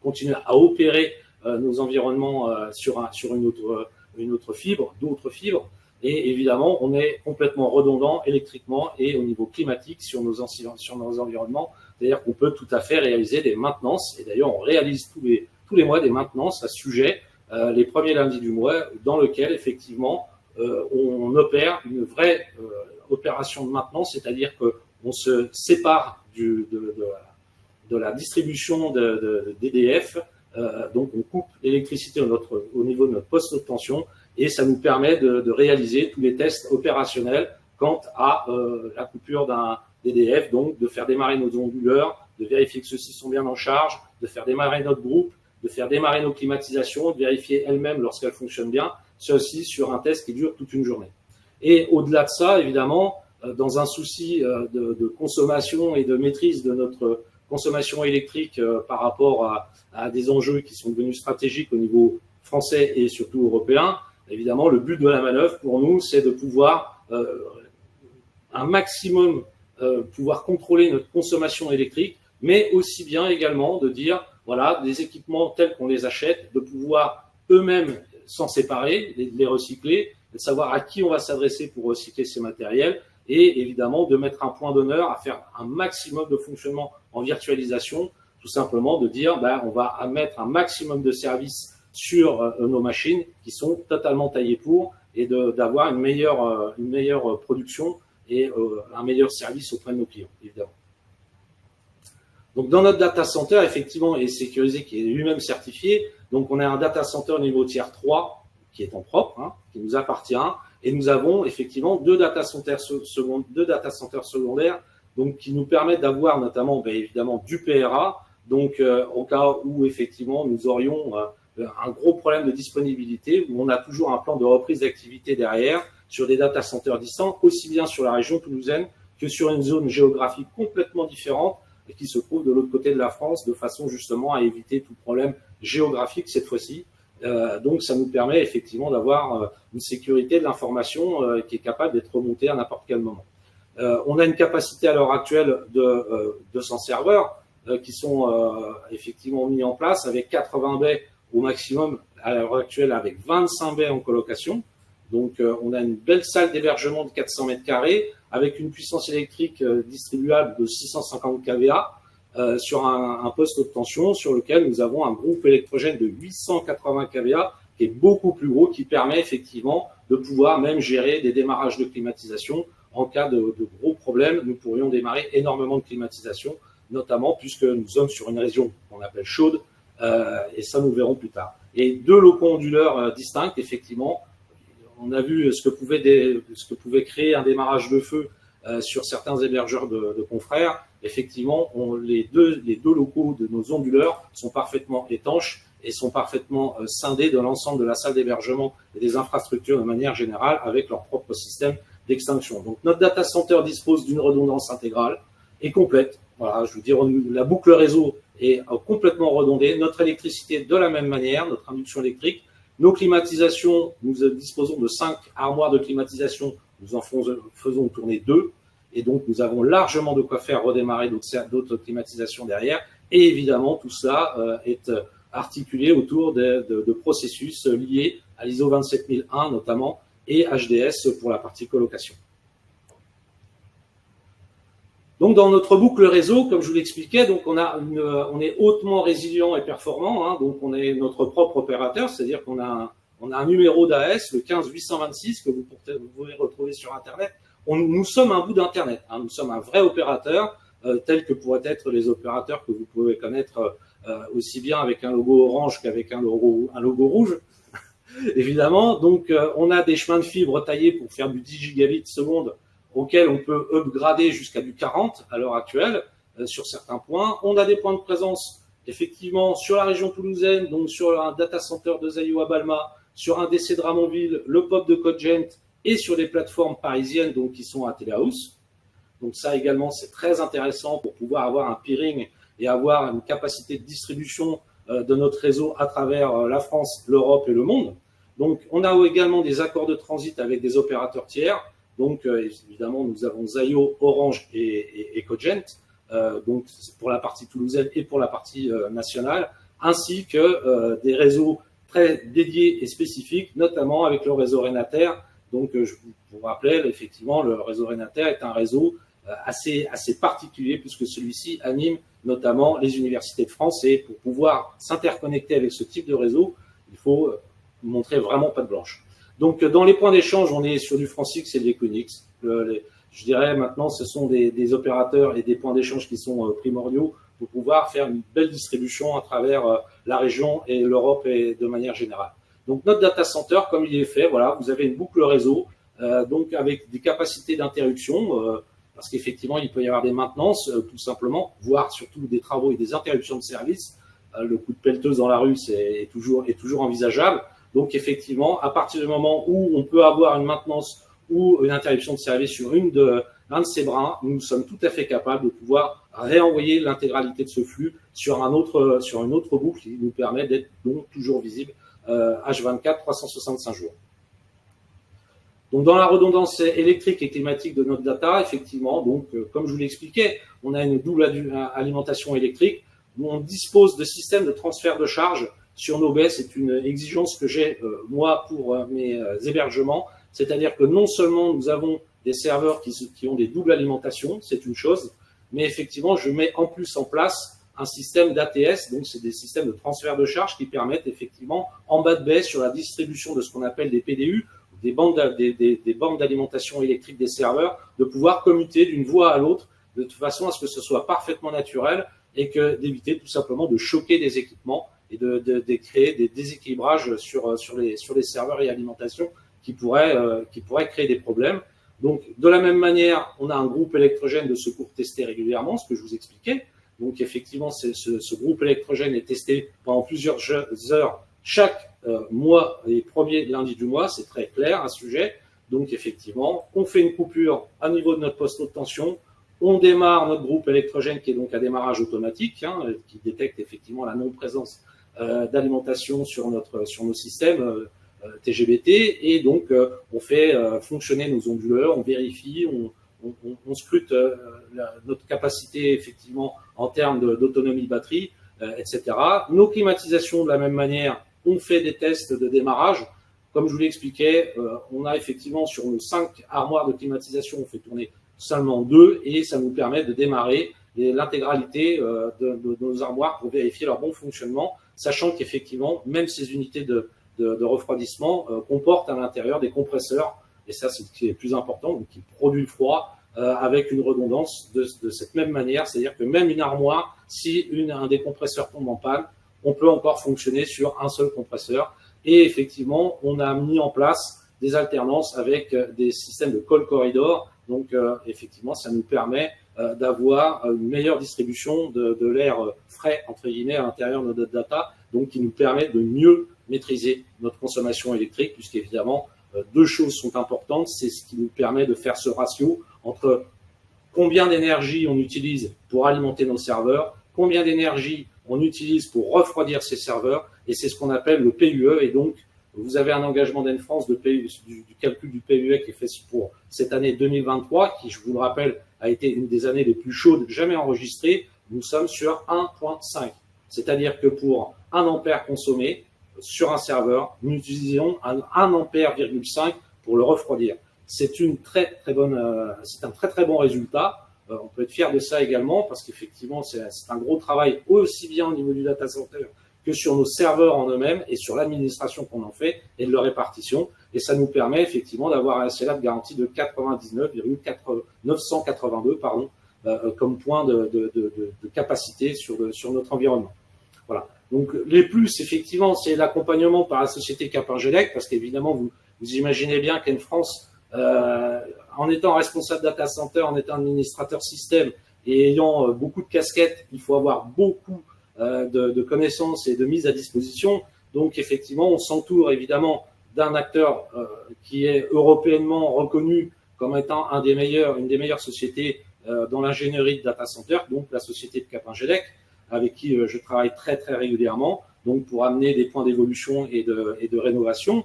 S2: continuer à opérer nos environnements sur une autre fibre, d'autres fibres. Et évidemment, on est complètement redondant électriquement et au niveau climatique sur nos environnements. C'est-à-dire qu'on peut tout à fait réaliser des maintenances. Et d'ailleurs, on réalise tous les mois des maintenances à ce sujet, les premiers lundis du mois, dans lequel, effectivement, on opère une vraie opération de maintenance. C'est-à-dire qu'on se sépare de la distribution d'EDF. Donc, on coupe l'électricité au niveau de notre poste de tension. Et ça nous permet de réaliser tous les tests opérationnels quant à la coupure d'un EDF, donc de faire démarrer nos onduleurs, de vérifier que ceux-ci sont bien en charge, de faire démarrer notre groupe, de faire démarrer nos climatisations, de vérifier elles-mêmes lorsqu'elles fonctionnent bien, ceci sur un test qui dure toute une journée. Et au-delà de ça, évidemment, dans un souci de consommation et de maîtrise de notre consommation électrique par rapport à des enjeux qui sont devenus stratégiques au niveau français et surtout européen, évidemment, le but de la manœuvre pour nous, c'est de pouvoir un maximum pouvoir contrôler notre consommation électrique, mais aussi bien également de dire, voilà, des équipements tels qu'on les achète, de pouvoir eux-mêmes s'en séparer, les recycler, de savoir à qui on va s'adresser pour recycler ces matériels et évidemment de mettre un point d'honneur à faire un maximum de fonctionnement en virtualisation, tout simplement de dire, on va mettre un maximum de services sur nos machines qui sont totalement taillées pour et d'avoir une meilleure production et un meilleur service auprès de nos clients, évidemment. Donc, dans notre data center, effectivement, est sécurisé, qui est lui-même certifié. Donc, on a un data center niveau tier 3 qui est en propre, hein, qui nous appartient. Et nous avons effectivement deux data centers secondaires, donc qui nous permettent d'avoir notamment, évidemment, du PRA. Donc, au cas où effectivement nous aurions un gros problème de disponibilité, où on a toujours un plan de reprise d'activité derrière sur des data centers distants, aussi bien sur la région toulousaine que sur une zone géographique complètement différente et qui se trouve de l'autre côté de la France, de façon justement à éviter tout problème géographique cette fois-ci. Donc, ça nous permet effectivement d'avoir une sécurité de l'information qui est capable d'être remontée à n'importe quel moment. On a une capacité à l'heure actuelle de 200 serveurs qui sont effectivement mis en place avec 80 baies au maximum à l'heure actuelle, avec 25 baies en colocation. Donc, on a une belle salle d'hébergement de 400 mètres carrés avec une puissance électrique distribuable de 650 kVA sur un poste haute tension sur lequel nous avons un groupe électrogène de 880 kVA qui est beaucoup plus gros, qui permet effectivement de pouvoir même gérer des démarrages de climatisation. En cas de gros problèmes, nous pourrions démarrer énormément de climatisation, notamment puisque nous sommes sur une région qu'on appelle chaude, et ça nous verrons plus tard. Et deux locaux onduleurs distincts, effectivement. On a vu ce que pouvait créer un démarrage de feu sur certains hébergeurs de confrères. Effectivement, les deux locaux de nos onduleurs sont parfaitement étanches et sont parfaitement scindés de l'ensemble de la salle d'hébergement et des infrastructures de manière générale avec leur propre système d'extinction. Donc, notre data center dispose d'une redondance intégrale et complète. Voilà, je veux dire, la boucle réseau est complètement redondée. Notre électricité de la même manière, notre induction électrique. Nos climatisations, nous disposons de 5 armoires de climatisation, nous en faisons tourner 2, et donc nous avons largement de quoi faire redémarrer d'autres climatisations derrière, et évidemment tout ça est articulé autour de processus liés à l'ISO 27001 notamment, et HDS pour la partie colocation. Donc, dans notre boucle réseau, comme je vous l'expliquais, donc on est hautement résilient et performant. Hein, donc, on est notre propre opérateur, c'est-à-dire qu'on a un numéro d'AS, le 15826, que vous pouvez retrouver sur Internet. Nous sommes un bout d'Internet. Hein, nous sommes un vrai opérateur, tel que pourraient être les opérateurs que vous pouvez connaître aussi bien avec un logo orange qu'avec un logo rouge, évidemment. Donc, on a des chemins de fibre taillés pour faire du 10 gigabits seconde, auquel on peut upgrader jusqu'à du 40 à l'heure actuelle sur certains points. On a des points de présence effectivement sur la région toulousaine, donc sur un data center de Zayo à Balma, sur un DC de Ramonville, le POP de Cogent et sur des plateformes parisiennes donc qui sont à Telehouse. Donc ça également c'est très intéressant pour pouvoir avoir un peering et avoir une capacité de distribution de notre réseau à travers la France, l'Europe et le monde. Donc on a également des accords de transit avec des opérateurs tiers. Donc, évidemment, nous avons Zayo, Orange et Cogent, donc pour la partie toulousaine et pour la partie nationale, ainsi que des réseaux très dédiés et spécifiques, notamment avec le réseau Renater. Donc, je vous rappelle, effectivement, le réseau Renater est un réseau assez particulier puisque celui-ci anime notamment les universités de France et pour pouvoir s'interconnecter avec ce type de réseau, il faut montrer vraiment patte blanche. Donc, dans les points d'échange, on est sur du Francix et de l'Equinix. Je dirais maintenant, ce sont des opérateurs et des points d'échange qui sont primordiaux pour pouvoir faire une belle distribution à travers la région et l'Europe et de manière générale. Donc, notre data center, comme il est fait, voilà, vous avez une boucle réseau, donc avec des capacités d'interruption, parce qu'effectivement, il peut y avoir des maintenances, tout simplement, voire surtout des travaux et des interruptions de service. Le coup de pelleteuse dans la rue, est toujours envisageable. Donc, effectivement, à partir du moment où on peut avoir une maintenance ou une interruption de service sur l'un de ces brins, nous sommes tout à fait capables de pouvoir réenvoyer l'intégralité de ce flux sur une autre boucle qui nous permet d'être donc toujours visible H24, 365 jours. Donc, dans la redondance électrique et climatique de notre data, effectivement, donc, comme je vous l'expliquais, on a une double alimentation électrique où on dispose de systèmes de transfert de charge sur nos baies. C'est une exigence que j'ai, moi, pour mes hébergements. C'est-à-dire que non seulement nous avons des serveurs qui ont des doubles alimentations, c'est une chose, mais effectivement, je mets en plus en place un système d'ATS, donc c'est des systèmes de transfert de charge qui permettent effectivement, en bas de baie, sur la distribution de ce qu'on appelle des PDU, des bandes d'alimentation électrique des serveurs, de pouvoir commuter d'une voie à l'autre de toute façon à ce que ce soit parfaitement naturel et que d'éviter tout simplement de choquer des équipements et de créer des déséquilibrages sur les serveurs et alimentation qui pourraient créer des problèmes. Donc, de la même manière, on a un groupe électrogène de secours testé régulièrement, ce que je vous expliquais. Donc, effectivement, ce groupe électrogène est testé pendant plusieurs heures chaque mois, les premiers lundis du mois. C'est très clair à ce sujet. Donc, effectivement, on fait une coupure à niveau de notre poste de tension. On démarre notre groupe électrogène qui est donc à démarrage automatique, qui détecte effectivement la non-présence d'alimentation sur nos systèmes TGBT, et donc on fait fonctionner nos onduleurs, on vérifie, on scrute notre capacité effectivement en termes d'autonomie batterie, etc. Nos climatisations, de la même manière, on fait des tests de démarrage. Comme je vous l'expliquais, on a effectivement sur nos 5 armoires de climatisation, on fait tourner seulement 2, et ça nous permet de démarrer l'intégralité de nos armoires pour vérifier leur bon fonctionnement, sachant qu'effectivement, même ces unités de refroidissement comportent à l'intérieur des compresseurs, et ça c'est ce qui est le plus important, donc qui produit le froid avec une redondance de cette même manière, c'est-à-dire que même une armoire, si un des compresseurs tombe en panne, on peut encore fonctionner sur un seul compresseur. Et effectivement, on a mis en place des alternances avec des systèmes de call corridor. Donc, effectivement, ça nous permet d'avoir une meilleure distribution de l'air frais, entre guillemets, à l'intérieur de notre data, donc qui nous permet de mieux maîtriser notre consommation électrique, puisqu'évidemment, 2 choses sont importantes. C'est ce qui nous permet de faire ce ratio entre combien d'énergie on utilise pour alimenter nos serveurs, combien d'énergie on utilise pour refroidir ces serveurs, et c'est ce qu'on appelle le PUE. Et donc, vous avez un engagement d'Enfrance du calcul du PUE qui est fait pour cette année 2023, qui, je vous le rappelle, a été une des années les plus chaudes jamais enregistrées. Nous sommes sur 1,5. C'est-à-dire que pour 1 ampère consommé sur un serveur, nous utilisons 1 ampère,5 pour le refroidir. C'est un très très bon résultat. On peut être fier de ça également, parce qu'effectivement, c'est un gros travail aussi bien au niveau du data center que sur nos serveurs en eux-mêmes et sur l'administration qu'on en fait et de leur répartition. Et ça nous permet effectivement d'avoir un SLA de garantie de 99,982 comme point de capacité sur notre environnement. Voilà. Donc les plus, effectivement, c'est l'accompagnement par la société Capingelec, parce qu'évidemment, vous imaginez bien qu'Enfrance, en étant responsable data center, en étant administrateur système et ayant beaucoup de casquettes, il faut avoir beaucoup de connaissances et de mise à disposition. Donc effectivement, on s'entoure évidemment d'un acteur qui est européennement reconnu comme étant une des meilleures sociétés dans l'ingénierie de data center, donc la société de Capingelec, avec qui je travaille très très régulièrement, donc pour amener des points d'évolution et de rénovation,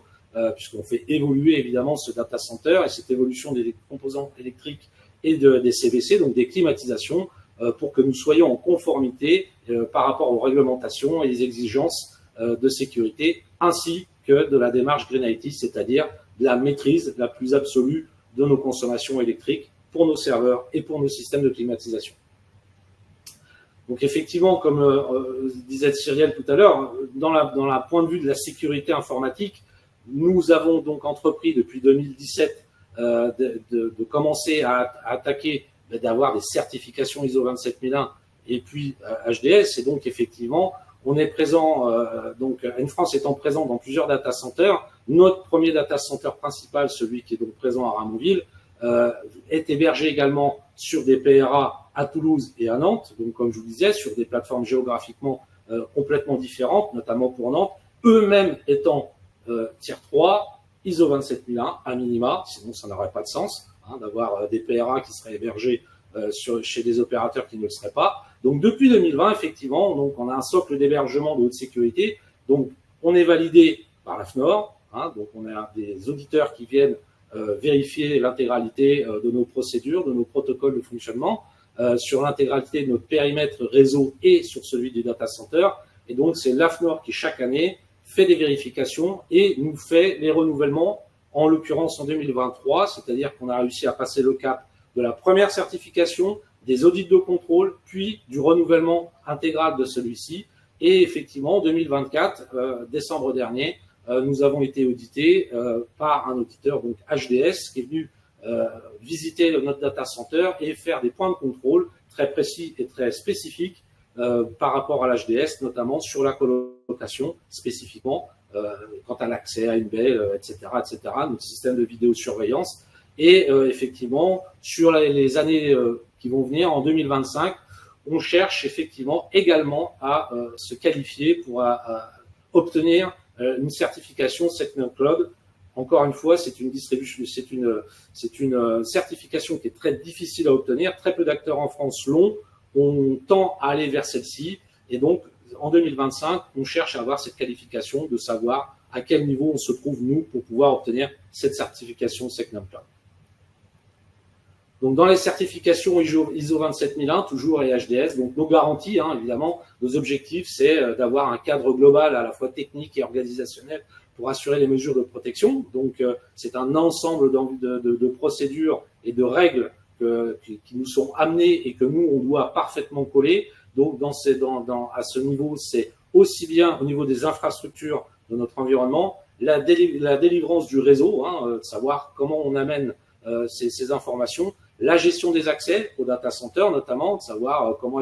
S2: puisqu'on fait évoluer évidemment ce data center et cette évolution des composants électriques et des CVC, donc des climatisations, pour que nous soyons en conformité par rapport aux réglementations et les exigences de sécurité, ainsi que de la démarche Green IT, c'est-à-dire de la maîtrise la plus absolue de nos consommations électriques pour nos serveurs et pour nos systèmes de climatisation. Donc effectivement, comme disait Cyrielle tout à l'heure, dans la point de vue de la sécurité informatique, nous avons donc entrepris depuis 2017 de commencer à attaquer, d'avoir des certifications ISO 27001 et puis HDS. Et donc effectivement, on est présent, donc Enfrance étant présent dans plusieurs data centers. Notre premier data center principal, celui qui est donc présent à Ramonville, est hébergé également sur des PRA à Toulouse et à Nantes, donc comme je vous disais, sur des plateformes géographiquement complètement différentes, notamment pour Nantes, eux-mêmes étant Tier 3, ISO 27001 à minima, sinon ça n'aurait pas de sens d'avoir des PRA qui seraient hébergés chez des opérateurs qui ne le seraient pas. Donc depuis 2020, effectivement, donc on a un socle d'hébergement de haute sécurité. Donc on est validé par la FNOR, donc on a des auditeurs qui viennent vérifier l'intégralité de nos procédures, de nos protocoles de fonctionnement, sur l'intégralité de notre périmètre réseau et sur celui du data center. Et donc c'est l'AFNOR qui chaque année fait des vérifications et nous fait les renouvellements, en l'occurrence en 2023, c'est-à-dire qu'on a réussi à passer le cap de la première certification, des audits de contrôle, puis du renouvellement intégral de celui-ci. Et effectivement, en 2024, décembre dernier, nous avons été audités par un auditeur, donc HDS, qui est venu visiter notre data center et faire des points de contrôle très précis et très spécifiques par rapport à l'HDS, notamment sur la colocation spécifiquement, quant à l'accès à une baie, etc., notre système de vidéosurveillance. Et effectivement, sur les années qui vont venir, en 2025, on cherche effectivement également à se qualifier pour obtenir une certification SecNumCloud. Encore une fois, c'est une certification qui est très difficile à obtenir. Très peu d'acteurs en France l'ont. On tend à aller vers celle-ci. Et donc, en 2025, on cherche à avoir cette qualification, de savoir à quel niveau on se trouve, nous, pour pouvoir obtenir cette certification SecNumCloud. Donc, dans les certifications ISO 27001, toujours et HDS, donc nos garanties, évidemment, nos objectifs, c'est d'avoir un cadre global à la fois technique et organisationnel pour assurer les mesures de protection. Donc, c'est un ensemble de procédures et de règles qui nous sont amenées et que nous, on doit parfaitement coller. Donc, à ce niveau, c'est aussi bien au niveau des infrastructures de notre environnement, la délivrance du réseau, de savoir comment on amène ces informations, la gestion des accès au data center notamment, de savoir comment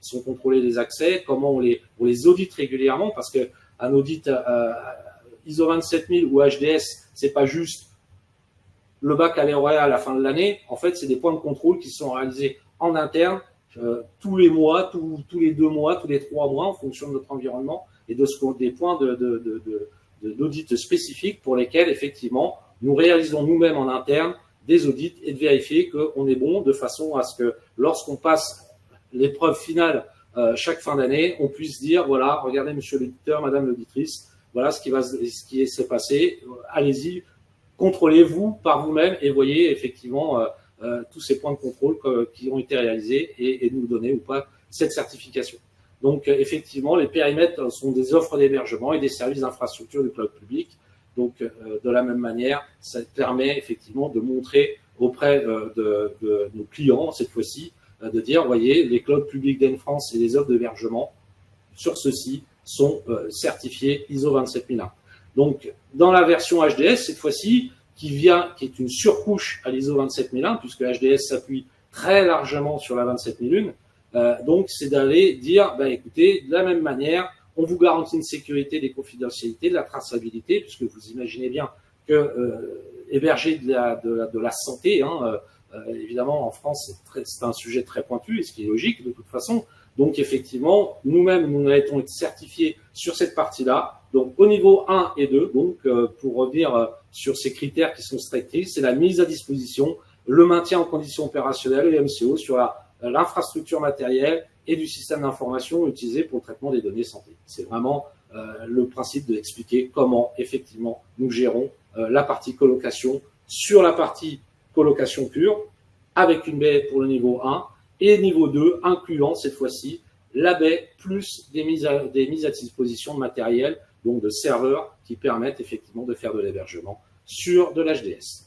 S2: sont contrôlés les accès, comment on les audite régulièrement, parce qu'un audit ISO 27000 ou HDS, c'est pas juste le baccalauréat à la fin de l'année. En fait, c'est des points de contrôle qui sont réalisés en interne tous les mois, tous les 2 mois, tous les 3 mois, en fonction de notre environnement et des points d'audit spécifiques pour lesquels, effectivement, nous réalisons nous-mêmes en interne des audits et de vérifier qu'on est bon, de façon à ce que lorsqu'on passe l'épreuve finale chaque fin d'année, on puisse dire, voilà, regardez monsieur l'auditeur, madame l'auditrice, voilà ce qui s'est passé, allez-y, contrôlez-vous par vous-même et voyez effectivement tous ces points de contrôle qui ont été réalisés et nous donner ou pas cette certification. Donc effectivement, les périmètres sont des offres d'hébergement et des services d'infrastructure du cloud public. Donc, de la même manière, ça permet effectivement de montrer auprès de nos clients, cette fois-ci, de dire, voyez, les clouds publics d'Aine-France et les offres d'hébergement sur ceux-ci sont certifiés ISO 27001. Donc, dans la version HDS, cette fois-ci, qui est une surcouche à l'ISO 27001, puisque HDS s'appuie très largement sur la 27001, donc c'est d'aller dire, écoutez, de la même manière, on vous garantit une sécurité, des confidentialités, de la traçabilité, puisque vous imaginez bien que héberger de la santé, évidemment en France, c'est un sujet très pointu, et ce qui est logique de toute façon. Donc effectivement, nous-mêmes, nous avons été certifiés sur cette partie-là. Donc au niveau 1 et 2, donc pour revenir sur ces critères qui sont stricts, c'est la mise à disposition, le maintien en condition opérationnelle, le MCO, sur l'infrastructure matérielle et du système d'information utilisé pour le traitement des données santé. C'est vraiment le principe d'expliquer comment, effectivement, nous gérons la partie colocation sur la partie colocation pure, avec une baie pour le niveau 1 et niveau 2, incluant cette fois-ci la baie plus des mises à disposition de matériel, donc de serveurs qui permettent effectivement de faire de l'hébergement sur de l'HDS.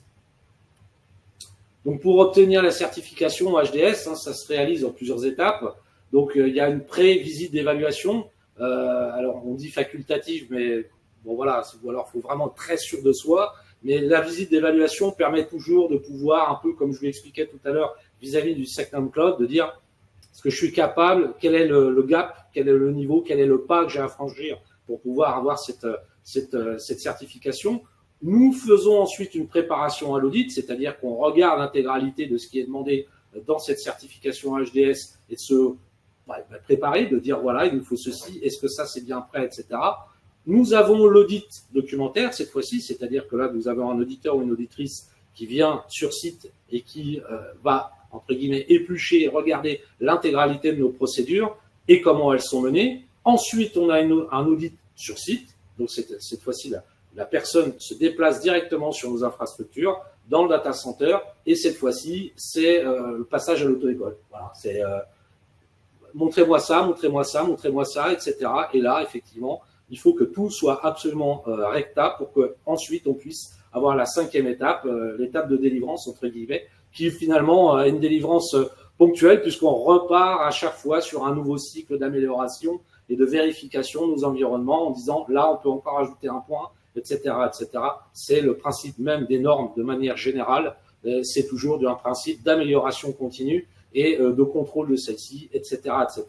S2: Donc pour obtenir la certification HDS, ça se réalise en plusieurs étapes. Donc, il y a une pré-visite d'évaluation. Alors, on dit facultative, mais bon, voilà, ou alors il faut vraiment être très sûr de soi. Mais la visite d'évaluation permet toujours de pouvoir, un peu comme je vous l'expliquais tout à l'heure, vis-à-vis du SecNumCloud, de dire est-ce que je suis capable, quel est le gap, quel est le niveau, quel est le pas que j'ai à franchir pour pouvoir avoir cette certification. Nous faisons ensuite une préparation à l'audit, c'est-à-dire qu'on regarde l'intégralité de ce qui est demandé dans cette certification HDS et de se préparer, de dire voilà, il nous faut ceci, est-ce que ça c'est bien prêt, etc. Nous avons l'audit documentaire cette fois-ci, c'est-à-dire que là nous avons un auditeur ou une auditrice qui vient sur site et qui va, entre guillemets, éplucher et regarder l'intégralité de nos procédures et comment elles sont menées. Ensuite, on a un audit sur site, donc cette fois-ci la personne se déplace directement sur nos infrastructures, dans le data center, et cette fois-ci, c'est le passage à l'auto-école. Voilà, c'est montrez-moi ça, montrez-moi ça, montrez-moi ça, etc. Et là, effectivement, il faut que tout soit absolument rectable pour qu'ensuite on puisse avoir la 5e étape, l'étape de délivrance, entre guillemets, qui finalement est une délivrance ponctuelle, puisqu'on repart à chaque fois sur un nouveau cycle d'amélioration et de vérification de nos environnements en disant là, on peut encore ajouter un point, etc., etc. C'est le principe même des normes de manière générale. C'est toujours un principe d'amélioration continue et de contrôle de celle-ci, etc., etc.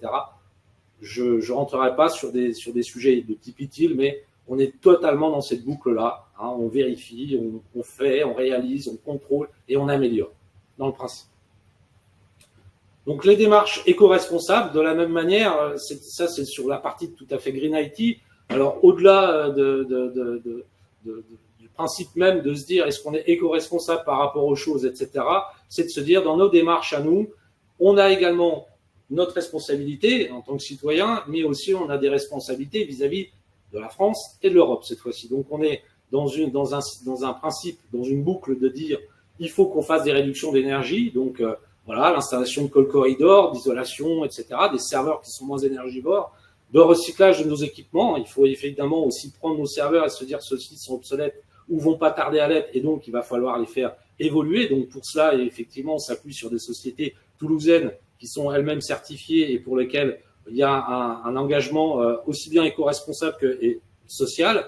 S2: Je rentrerai pas sur des sujets de type utile, mais on est totalement dans cette boucle-là. Hein, on vérifie, on fait, on réalise, on contrôle et on améliore dans le principe. Donc les démarches éco-responsables, de la même manière, ça c'est sur la partie tout à fait Green IT. Alors au-delà du principe même de se dire est-ce qu'on est éco-responsable par rapport aux choses, etc., c'est de se dire dans nos démarches à nous, on a également notre responsabilité en tant que citoyen, mais aussi on a des responsabilités vis-à-vis de la France et de l'Europe cette fois-ci. Donc on est dans un principe, dans une boucle de dire il faut qu'on fasse des réductions d'énergie, donc voilà, l'installation de call corridors, d'isolation, etc., des serveurs qui sont moins énergivores, de recyclage de nos équipements. Il faut évidemment aussi prendre nos serveurs et se dire ceux-ci sont obsolètes ou vont pas tarder à l'être, et donc il va falloir les faire évoluer. Donc pour cela, effectivement, on s'appuie sur des sociétés toulousaines qui sont elles-mêmes certifiées et pour lesquelles il y a un engagement aussi bien éco-responsable que social.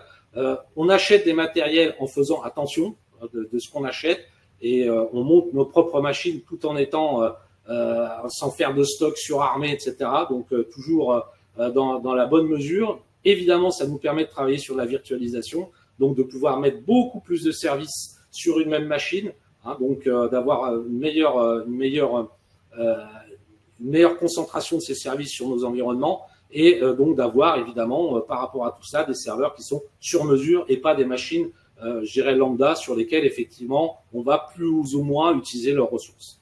S2: On achète des matériels en faisant attention de ce qu'on achète et on monte nos propres machines tout en étant sans faire de stock surarmé, etc. Donc toujours dans la bonne mesure. Évidemment, ça nous permet de travailler sur la virtualisation, donc de pouvoir mettre beaucoup plus de services sur une même machine, hein, donc d'avoir une meilleure concentration de ces services sur nos environnements et donc d'avoir évidemment par rapport à tout ça des serveurs qui sont sur mesure et pas des machines je dirais lambda sur lesquelles effectivement on va plus ou moins utiliser leurs ressources.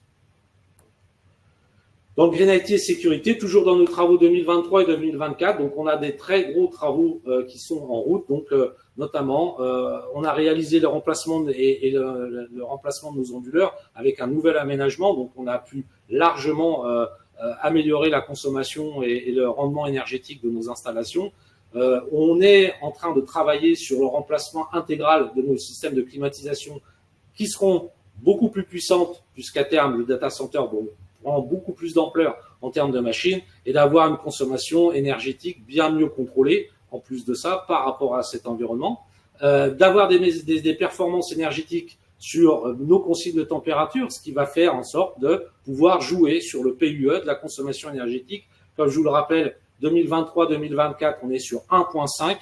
S2: Donc Green IT et sécurité, toujours dans nos travaux 2023 et 2024, donc on a des très gros travaux qui sont en route, donc notamment on a réalisé le remplacement et le remplacement de nos onduleurs avec un nouvel aménagement, donc on a pu largement améliorer la consommation et le rendement énergétique de nos installations. On est en train de travailler sur le remplacement intégral de nos systèmes de climatisation qui seront beaucoup plus puissantes puisqu'à terme le data center prend beaucoup plus d'ampleur en termes de machines et d'avoir une consommation énergétique bien mieux contrôlée en plus de ça par rapport à cet environnement, d'avoir des performances énergétiques sur nos consignes de température, ce qui va faire en sorte de pouvoir jouer sur le PUE de la consommation énergétique. Comme je vous le rappelle, 2023-2024, on est sur 1.5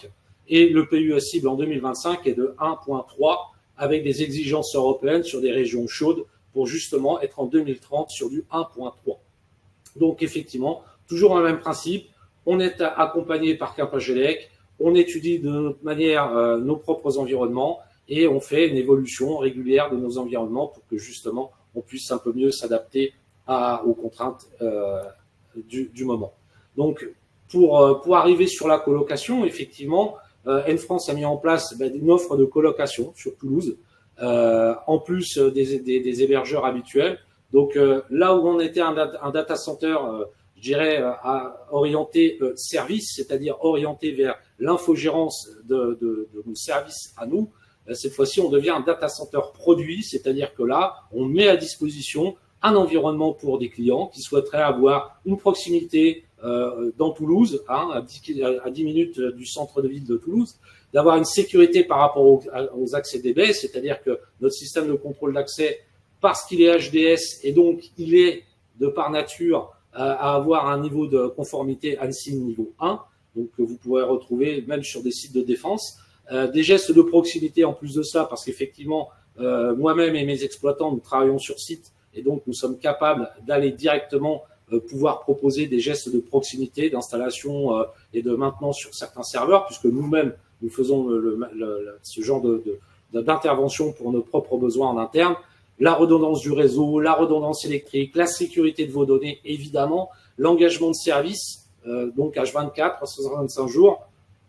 S2: et le PUE cible en 2025 est de 1.3 avec des exigences européennes sur des régions chaudes pour justement être en 2030 sur du 1.3. Donc effectivement, toujours le même principe, on est accompagné par Capagelec, on étudie de notre manière nos propres environnements et on fait une évolution régulière de nos environnements pour que justement on puisse un peu mieux s'adapter aux contraintes du moment. Donc pour arriver sur la colocation, effectivement, N-France a mis en place une offre de colocation sur Toulouse, en plus des hébergeurs habituels. Donc là où on était un data center, je dirais, orienté service, c'est-à-dire orienté vers l'infogérance de nos services à nous, cette fois-ci on devient un data center produit, c'est-à-dire que là on met à disposition un environnement pour des clients qui souhaiteraient avoir une proximité dans Toulouse, hein, à 10 minutes du centre de ville de Toulouse, d'avoir une sécurité par rapport aux accès DB, c'est-à-dire que notre système de contrôle d'accès, parce qu'il est HDS et donc il est de par nature à avoir un niveau de conformité ANSI niveau 1, donc que vous pourrez retrouver même sur des sites de défense, des gestes de proximité en plus de ça, parce qu'effectivement, moi-même et mes exploitants, nous travaillons sur site et donc nous sommes capables d'aller directement pouvoir proposer des gestes de proximité, d'installation et de maintenance sur certains serveurs, puisque nous-mêmes, nous faisons ce genre d'intervention pour nos propres besoins en interne. La redondance du réseau, la redondance électrique, la sécurité de vos données, évidemment, l'engagement de service, donc H24, 325 jours.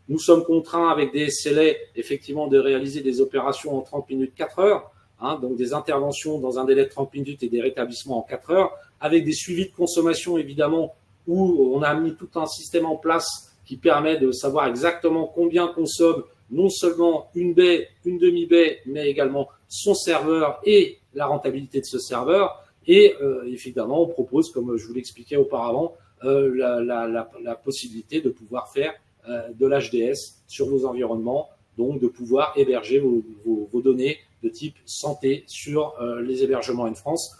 S2: Nous sommes contraints avec des SLA, effectivement, de réaliser des opérations en 30 minutes, 4 heures, hein, donc des interventions dans un délai de 30 minutes et des rétablissements en 4 heures, avec des suivis de consommation, évidemment, où on a mis tout un système en place qui permet de savoir exactement combien consomme non seulement une baie, une demi-baie, mais également son serveur et la rentabilité de ce serveur. Et évidemment, on propose, comme je vous l'expliquais auparavant, la possibilité de pouvoir faire de l'HDS sur vos environnements, donc de pouvoir héberger vos données de type santé sur les hébergements N-France,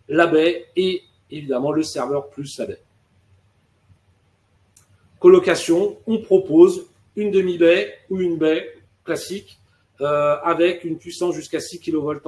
S2: la baie et évidemment le serveur plus la baie. Colocation, on propose une demi-baie ou une baie classique avec une puissance jusqu'à 6 kVA,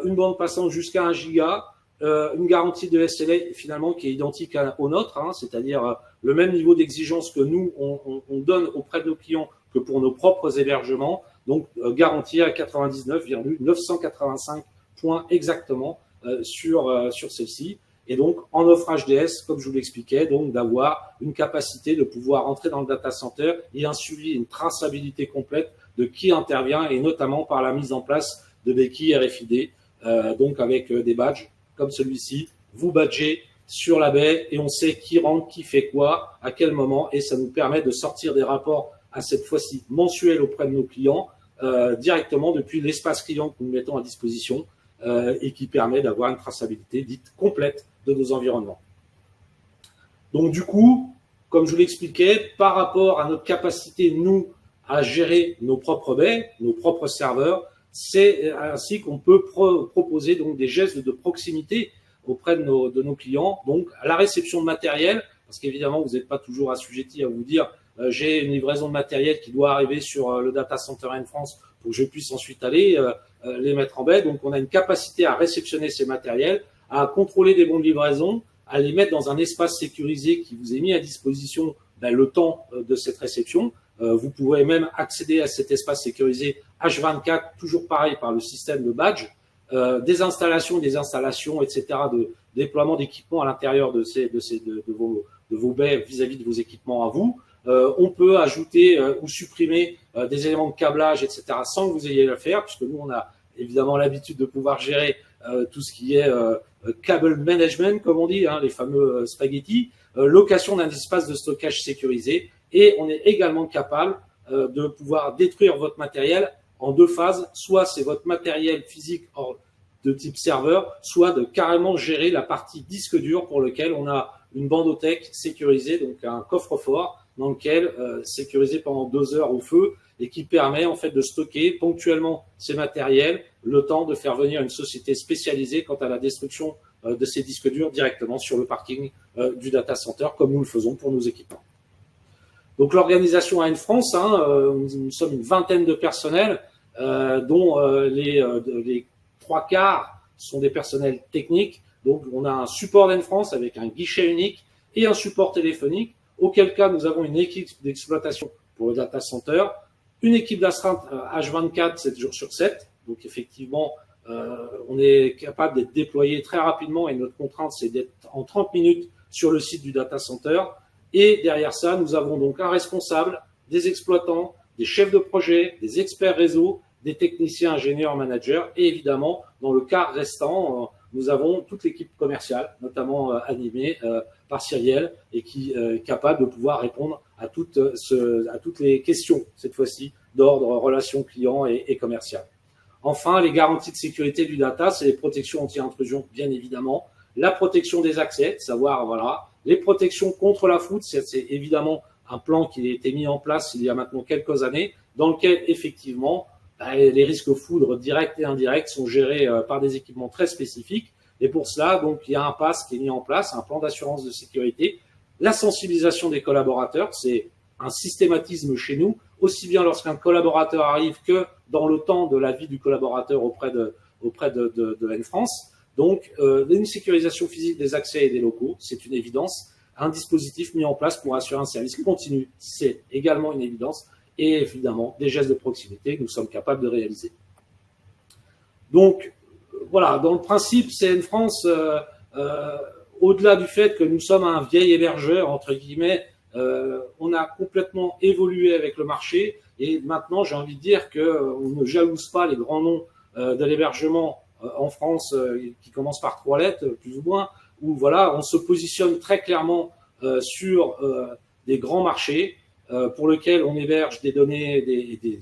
S2: une bande passante jusqu'à 1 giga, une garantie de SLA finalement qui est identique au nôtre, hein, c'est-à-dire le même niveau d'exigence que nous, on donne auprès de nos clients que pour nos propres hébergements, donc garantie à 99,985 points exactement sur celle-ci. Et donc, en offre HDS, comme je vous l'expliquais, donc d'avoir une capacité de pouvoir entrer dans le data center et un suivi, une traçabilité complète de qui intervient, et notamment par la mise en place de béquilles RFID, donc avec des badges comme celui-ci. Vous badgez sur la baie et on sait qui rentre, qui fait quoi, à quel moment, et ça nous permet de sortir des rapports à cette fois-ci mensuels auprès de nos clients directement depuis l'espace client que nous mettons à disposition et qui permet d'avoir une traçabilité dite complète de nos environnements. Donc du coup, comme je vous l'expliquais, par rapport à notre capacité, nous, à gérer nos propres baies, nos propres serveurs, c'est ainsi qu'on peut proposer donc des gestes de proximité auprès de nos clients. Donc à la réception de matériel, parce qu'évidemment, vous n'êtes pas toujours assujetti à vous dire j'ai une livraison de matériel qui doit arriver sur le data center N-France pour que je puisse ensuite aller les mettre en baie. Donc on a une capacité à réceptionner ces matériels, à contrôler des bons de livraison, à les mettre dans un espace sécurisé qui vous est mis à disposition le temps de cette réception. Vous pourrez même accéder à cet espace sécurisé H24, toujours pareil par le système de badge, des installations, etc., de déploiement d'équipements à l'intérieur de vos baies vis-à-vis de vos équipements à vous. On peut ajouter ou supprimer des éléments de câblage, etc., sans que vous ayez à le faire, puisque nous, on a évidemment l'habitude de pouvoir gérer tout ce qui est cable management, comme on dit, hein, les fameux spaghettis, location d'un espace de stockage sécurisé, et on est également capable de pouvoir détruire votre matériel en deux phases. Soit c'est votre matériel physique de type serveur, soit de carrément gérer la partie disque dur pour lequel on a une bandothèque sécurisée, donc un coffre-fort dans lequel sécurisé pendant 2 heures au feu et qui permet en fait de stocker ponctuellement ces matériels, le temps de faire venir une société spécialisée quant à la destruction de ces disques durs directement sur le parking du data center, comme nous le faisons pour nos équipements. Donc l'organisation à N-France, nous sommes une vingtaine de personnels, dont les 3/4 sont des personnels techniques. Donc on a un support d'N-France avec un guichet unique et un support téléphonique, auquel cas nous avons une équipe d'exploitation pour le data center, une équipe d'astreinte H24, 7 jours sur 7. Donc effectivement, on est capable d'être déployé très rapidement et notre contrainte, c'est d'être en 30 minutes sur le site du data center. Et derrière ça, nous avons donc un responsable, des exploitants, des chefs de projet, des experts réseau, des techniciens, ingénieurs, managers. Et évidemment, dans le quart restant, nous avons toute l'équipe commerciale, notamment animée par Cyrielle, et qui est capable de pouvoir répondre à toutes les questions, cette fois-ci, d'ordre relations clients et commerciales. Enfin, les garanties de sécurité du data, c'est les protections anti-intrusion, bien évidemment, la protection des accès, savoir, voilà, les protections contre la foudre, c'est évidemment un plan qui a été mis en place il y a maintenant quelques années, dans lequel, effectivement, les risques foudre directs et indirects sont gérés par des équipements très spécifiques. Et pour cela, donc, il y a un PAS qui est mis en place, un plan d'assurance de sécurité. La sensibilisation des collaborateurs, c'est un systématisme chez nous, aussi bien lorsqu'un collaborateur arrive que dans le temps de la vie du collaborateur auprès de N-France. Donc, une sécurisation physique des accès et des locaux, c'est une évidence. Un dispositif mis en place pour assurer un service continu, c'est également une évidence. Et évidemment, des gestes de proximité que nous sommes capables de réaliser. Donc, voilà, dans le principe, c'est N-France, au-delà du fait que nous sommes un vieil hébergeur, entre guillemets, on a complètement évolué avec le marché. Et maintenant, j'ai envie de dire qu'on ne jalouse pas les grands noms de l'hébergement en France qui commencent par 3 lettres, plus ou moins, où voilà, on se positionne très clairement sur des grands marchés pour lesquels on héberge des données,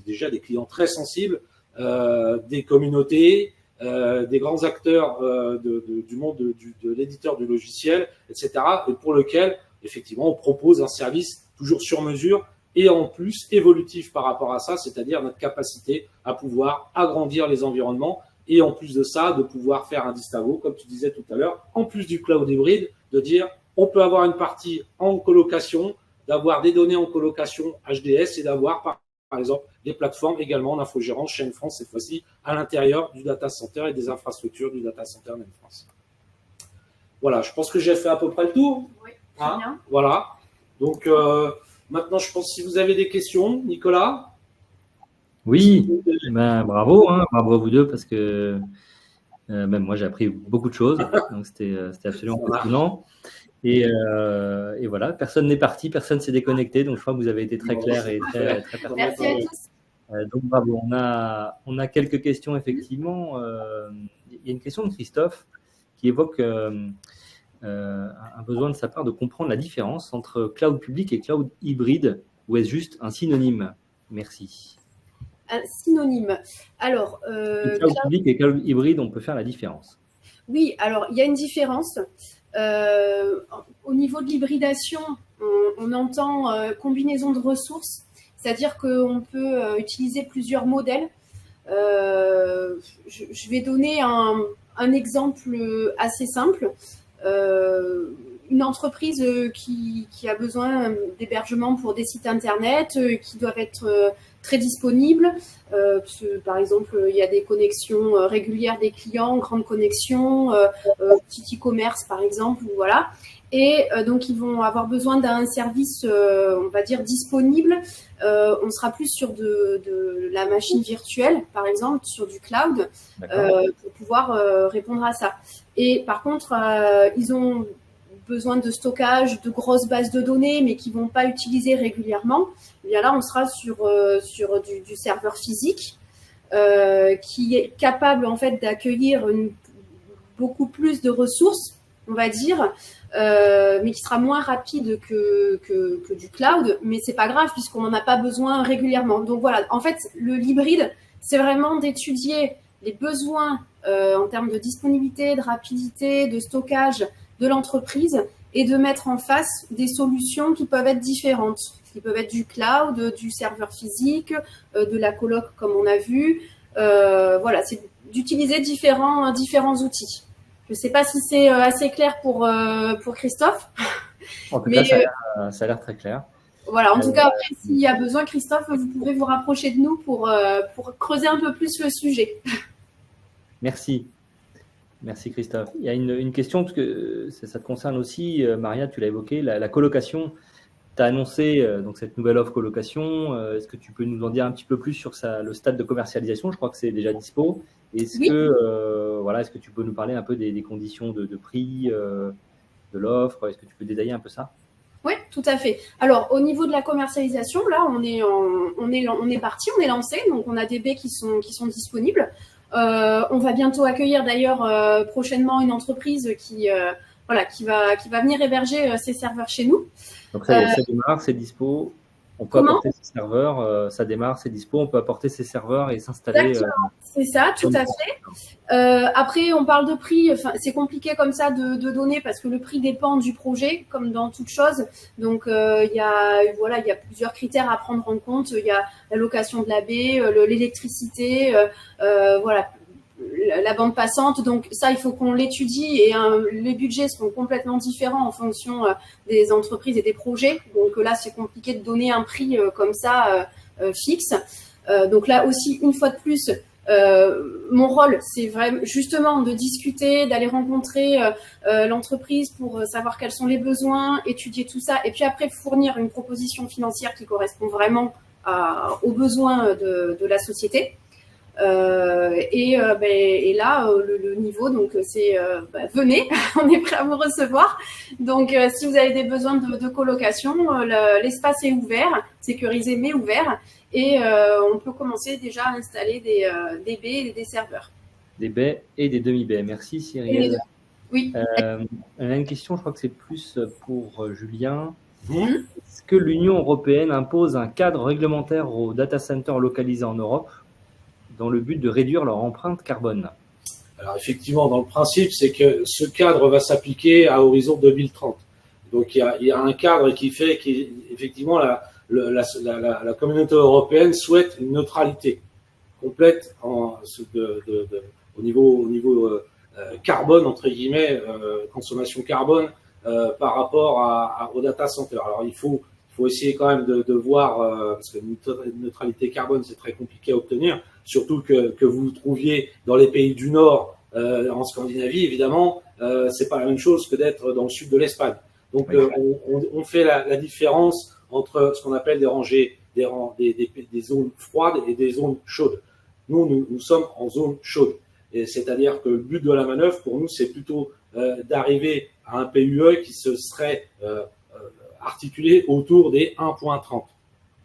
S2: déjà des clients très sensibles, des communautés, des grands acteurs du monde de l'éditeur du logiciel, etc., et pour lequel, effectivement, on propose un service toujours sur mesure et en plus évolutif par rapport à ça, c'est-à-dire notre capacité à pouvoir agrandir les environnements et en plus de ça, de pouvoir faire un distinguo, comme tu disais tout à l'heure, en plus du cloud hybride, de dire on peut avoir une partie en colocation, d'avoir des données en colocation HDS et d'avoir par exemple des plateformes également en infogérance chez N-France cette fois-ci à l'intérieur du data center et des infrastructures du data center d'N-France. Voilà, je pense que j'ai fait à peu près le tour.
S3: Oui, très bien.
S2: Voilà. Donc maintenant, je pense si vous avez des questions, Nicolas.
S1: Oui, ben, bravo à vous deux parce que même moi j'ai appris beaucoup de choses, donc c'était absolument passionnant. Et voilà, personne n'est parti, personne s'est déconnecté, donc je crois que vous avez été très clair et très pertinent.
S3: Merci à tous.
S1: Donc bravo, on a quelques questions effectivement. Il y a une question de Christophe qui évoque un besoin de sa part de comprendre la différence entre cloud public et cloud hybride, ou est-ce juste un synonyme? Merci.
S3: Un synonyme. Alors,
S1: cloud public et cloud hybride, on peut faire la différence.
S3: Oui, alors il y a une différence. Au niveau de l'hybridation, on entend combinaison de ressources, c'est-à-dire qu'on peut utiliser plusieurs modèles. Je vais donner un exemple assez simple. Une entreprise qui a besoin d'hébergement pour des sites internet qui doivent être très disponibles. Par exemple, il y a des connexions régulières des clients, grandes connexions, petit e-commerce par exemple, voilà. Et donc, ils vont avoir besoin d'un service, on va dire, disponible. On sera plus sur de la machine virtuelle, par exemple, sur du cloud, pour pouvoir répondre à ça. Et par contre, ils ont besoin de stockage, de grosses bases de données, mais qui ne vont pas utiliser régulièrement. Et bien là, on sera sur du serveur physique qui est capable en fait d'accueillir beaucoup plus de ressources, on va dire, mais qui sera moins rapide que du cloud. Mais c'est pas grave puisqu'on n'en a pas besoin régulièrement. Donc voilà, en fait, l'hybride, c'est vraiment d'étudier les besoins en termes de disponibilité, de rapidité, de stockage de l'entreprise et de mettre en face des solutions qui peuvent être différentes, qui peuvent être du cloud, du serveur physique, de la coloc comme on a vu. Voilà, c'est d'utiliser différents outils. Je ne sais pas si c'est assez clair pour Christophe.
S1: En tout cas, ça a l'air très clair.
S3: Voilà, en tout cas, après, s'il y a besoin, Christophe, vous pouvez vous rapprocher de nous pour creuser un peu plus le sujet.
S1: Merci. Merci Christophe. Il y a une question, parce que ça te concerne aussi, Maria, tu l'as évoqué, la colocation. Tu as annoncé donc cette nouvelle offre colocation. Est-ce que tu peux nous en dire un petit peu plus sur le stade de commercialisation? Je crois que c'est déjà dispo. Est-ce que tu peux nous parler un peu des conditions de prix de l'offre? Est-ce que tu peux détailler un peu ça?
S3: Oui, tout à fait. Alors, au niveau de la commercialisation, là, on est parti, on est lancé. Donc, on a des baies qui sont disponibles. On va bientôt accueillir d'ailleurs prochainement une entreprise qui va venir héberger ses serveurs chez nous.
S1: Donc ça démarre, c'est dispo. On peut apporter ses serveurs, ça démarre, c'est dispo. On peut apporter ses serveurs et s'installer.
S3: C'est ça, tout à fait. Après, on parle de prix. Enfin, c'est compliqué comme ça de donner parce que le prix dépend du projet, comme dans toute chose. Donc, il y a plusieurs critères à prendre en compte. Il y a la location de la baie, l'électricité, la bande passante. Donc, ça, il faut qu'on l'étudie et les budgets seront complètement différents en fonction des entreprises et des projets. Donc là, c'est compliqué de donner un prix comme ça fixe. Donc là aussi, une fois de plus, mon rôle, c'est vraiment justement de discuter, d'aller rencontrer l'entreprise pour savoir quels sont les besoins, étudier tout ça, et puis après fournir une proposition financière qui correspond vraiment aux besoins de la société. Et là, le niveau, donc c'est venez, on est prêt à vous recevoir. Donc, si vous avez des besoins de colocation, l'espace est ouvert, sécurisé mais ouvert. Et on peut commencer déjà à installer des baies et des serveurs.
S1: Des baies et des demi-baies. Merci Cyril.
S3: Oui.
S1: On a une question, je crois que c'est plus pour Julien. Est-ce que l'Union européenne impose un cadre réglementaire aux data centers localisés en Europe dans le but de réduire leur empreinte carbone?
S2: Alors effectivement, dans le principe, c'est que ce cadre va s'appliquer à horizon 2030. Donc il y a un cadre qui fait qu'effectivement la communauté européenne souhaite une neutralité complète au niveau carbone, entre guillemets, consommation carbone par rapport au data center. Alors il faut essayer quand même de voir, parce que une neutralité carbone, c'est très compliqué à obtenir, surtout que vous vous trouviez dans les pays du Nord, en Scandinavie, évidemment, c'est pas la même chose que d'être dans le sud de l'Espagne. Donc, on fait la différence entre ce qu'on appelle des zones froides et des zones chaudes. Nous sommes en zone chaude. Et c'est-à-dire que le but de la manœuvre, pour nous, c'est plutôt d'arriver à un PUE qui se serait articulé autour des 1.30.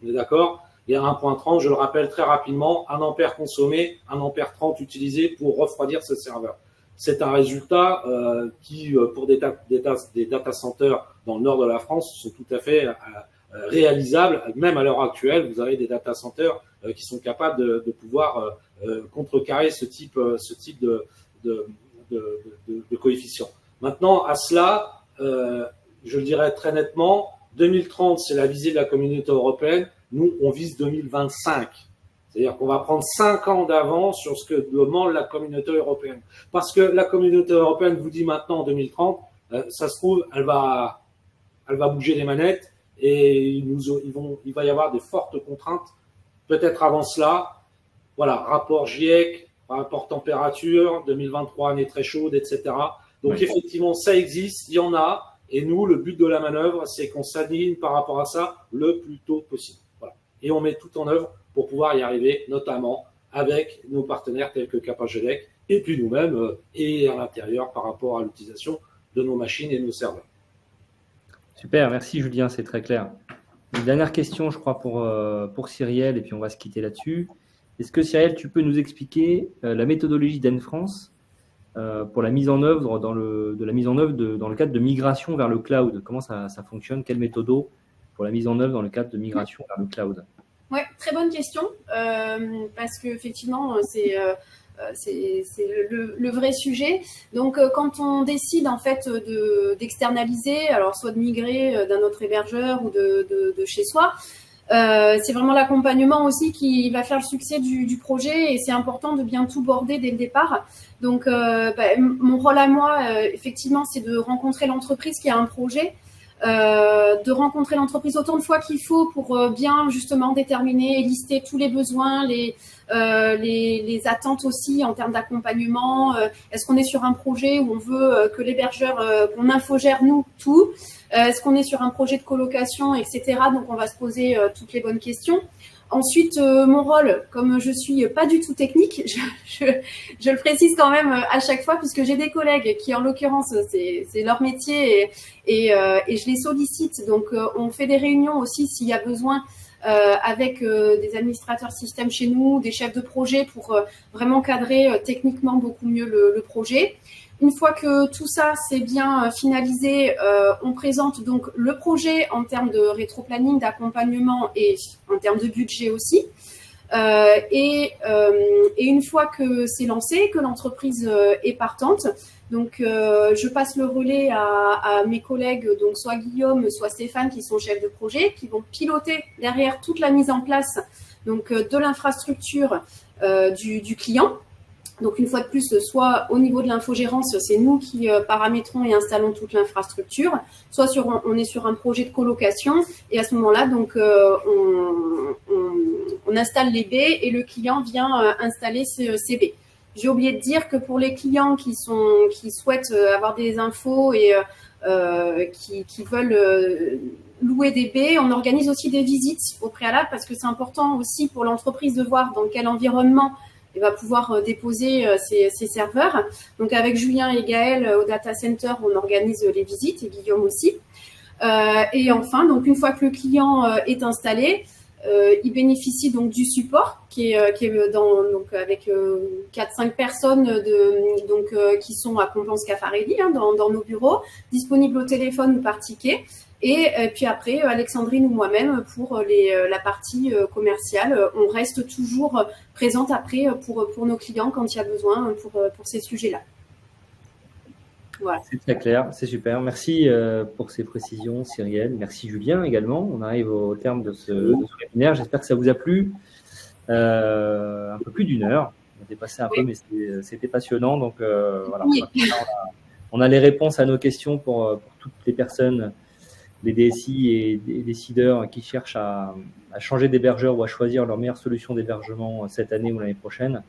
S2: On est d'accord? Et à 1.30, je le rappelle très rapidement, 1 ampère consommé, 1 ampère 30 utilisé pour refroidir ce serveur. C'est un résultat qui, pour des data centers dans le nord de la France, sont tout à fait réalisables. Même à l'heure actuelle, vous avez des data centers qui sont capables de pouvoir contrecarrer ce type de coefficient. Maintenant, à cela, je le dirais très nettement, 2030, c'est la visée de la communauté européenne. Nous, on vise 2025. C'est-à-dire qu'on va prendre 5 ans d'avance sur ce que demande la communauté européenne. Parce que la communauté européenne vous dit maintenant en 2030, ça se trouve, elle va bouger les manettes et il va y avoir des fortes contraintes. Peut-être avant cela, voilà, rapport GIEC, rapport température, 2023, année très chaude, etc. Donc oui. Effectivement, ça existe, il y en a. Et nous, le but de la manœuvre, c'est qu'on s'aligne par rapport à ça le plus tôt possible. Voilà. Et on met tout en œuvre pour pouvoir y arriver, notamment avec nos partenaires tels que Capagelec et puis nous-mêmes et à l'intérieur par rapport à l'utilisation de nos machines et de nos serveurs.
S1: Super, merci Julien, c'est très clair. Une dernière question, je crois, pour Cyrielle, et puis on va se quitter là-dessus. Est-ce que Cyrielle, tu peux nous expliquer la méthodologie d'Enfrance pour la mise en œuvre dans le cadre de migration vers le cloud? Comment ça fonctionne? Quelle méthode pour la mise en œuvre dans le cadre de migration vers le cloud?
S3: Ouais, très bonne question, parce qu'effectivement, c'est le vrai sujet. Donc, quand on décide en fait d'externaliser, alors soit de migrer d'un autre hébergeur ou de chez soi, c'est vraiment l'accompagnement aussi qui va faire le succès du projet, et c'est important de bien tout border dès le départ. Donc, mon rôle à moi, effectivement, c'est de rencontrer l'entreprise qui a un projet, de rencontrer l'entreprise autant de fois qu'il faut pour bien justement déterminer et lister tous les besoins, les attentes aussi en termes d'accompagnement. Est-ce qu'on est sur un projet où on veut que l'hébergeur, qu'on infogère nous tout? Est-ce qu'on est sur un projet de colocation, etc. Donc, on va se poser toutes les bonnes questions. Ensuite, mon rôle, comme je suis pas du tout technique, je le précise quand même à chaque fois, puisque j'ai des collègues qui, en l'occurrence, c'est leur métier et je les sollicite. Donc, on fait des réunions aussi s'il y a besoin avec des administrateurs système chez nous, des chefs de projet pour vraiment cadrer techniquement beaucoup mieux le projet. Une fois que tout ça c'est bien finalisé, on présente donc le projet en termes de rétro-planning, d'accompagnement et en termes de budget aussi. Et une fois que c'est lancé, que l'entreprise est partante, donc je passe le relais à mes collègues, donc soit Guillaume, soit Stéphane, qui sont chefs de projet, qui vont piloter derrière toute la mise en place donc de l'infrastructure du client. Donc, une fois de plus, soit au niveau de l'infogérance, c'est nous qui paramétrons et installons toute l'infrastructure, soit on est sur un projet de colocation, et à ce moment-là, donc, on installe les baies et le client vient installer ces baies. J'ai oublié de dire que pour les clients qui souhaitent avoir des infos et qui veulent louer des baies, on organise aussi des visites au préalable, parce que c'est important aussi pour l'entreprise de voir dans quel environnement il va pouvoir déposer ses serveurs. Donc, avec Julien et Gaël au data center, on organise les visites, et Guillaume aussi. Et enfin, donc, une fois que le client est installé, il bénéficie donc du support qui est donc avec 4-5 personnes qui sont à Compense Caffarelli dans nos bureaux, disponibles au téléphone ou par ticket. Et puis après, Alexandrine ou moi-même, pour la partie commerciale, on reste toujours présente après pour nos clients quand il y a besoin pour ces sujets-là. Voilà.
S1: C'est très clair, c'est super. Merci pour ces précisions, Cyrielle. Merci Julien également. On arrive au terme de ce webinaire. J'espère que ça vous a plu. Un peu plus d'1 heure. On a dépassé un peu, mais c'était passionnant. Donc voilà.
S3: Oui.
S1: On a les réponses à nos questions pour toutes les personnes, les DSI et des décideurs qui cherchent à changer d'hébergeur ou à choisir leur meilleure solution d'hébergement cette année ou l'année prochaine.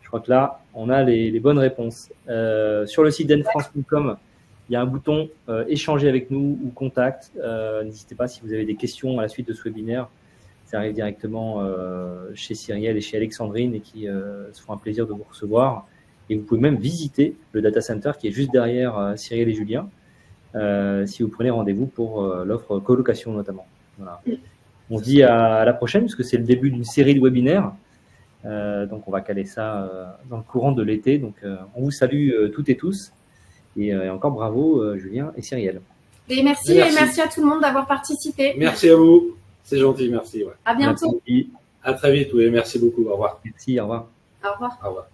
S1: Je crois que là, on a les bonnes réponses. Sur le site d'enfrance.com, il y a un bouton échanger avec nous ou contact. N'hésitez pas si vous avez des questions à la suite de ce webinaire. Ça arrive directement chez Cyrielle et chez Alexandrine et qui se font un plaisir de vous recevoir. Et vous pouvez même visiter le data center qui est juste derrière Cyrielle et Julien si vous prenez rendez-vous pour l'offre colocation notamment. Voilà. On se dit à la prochaine parce que c'est le début d'une série de webinaires. Donc on va caler ça dans le courant de l'été. Donc on vous salue toutes et tous et encore bravo Julien et Cyrielle.
S3: Et merci à tout le monde d'avoir participé.
S2: Merci à vous, c'est gentil, merci. Ouais.
S3: À bientôt.
S1: Merci.
S2: À très vite, oui, merci beaucoup, au revoir.
S1: Merci, au revoir.
S3: Au revoir.
S2: Au revoir.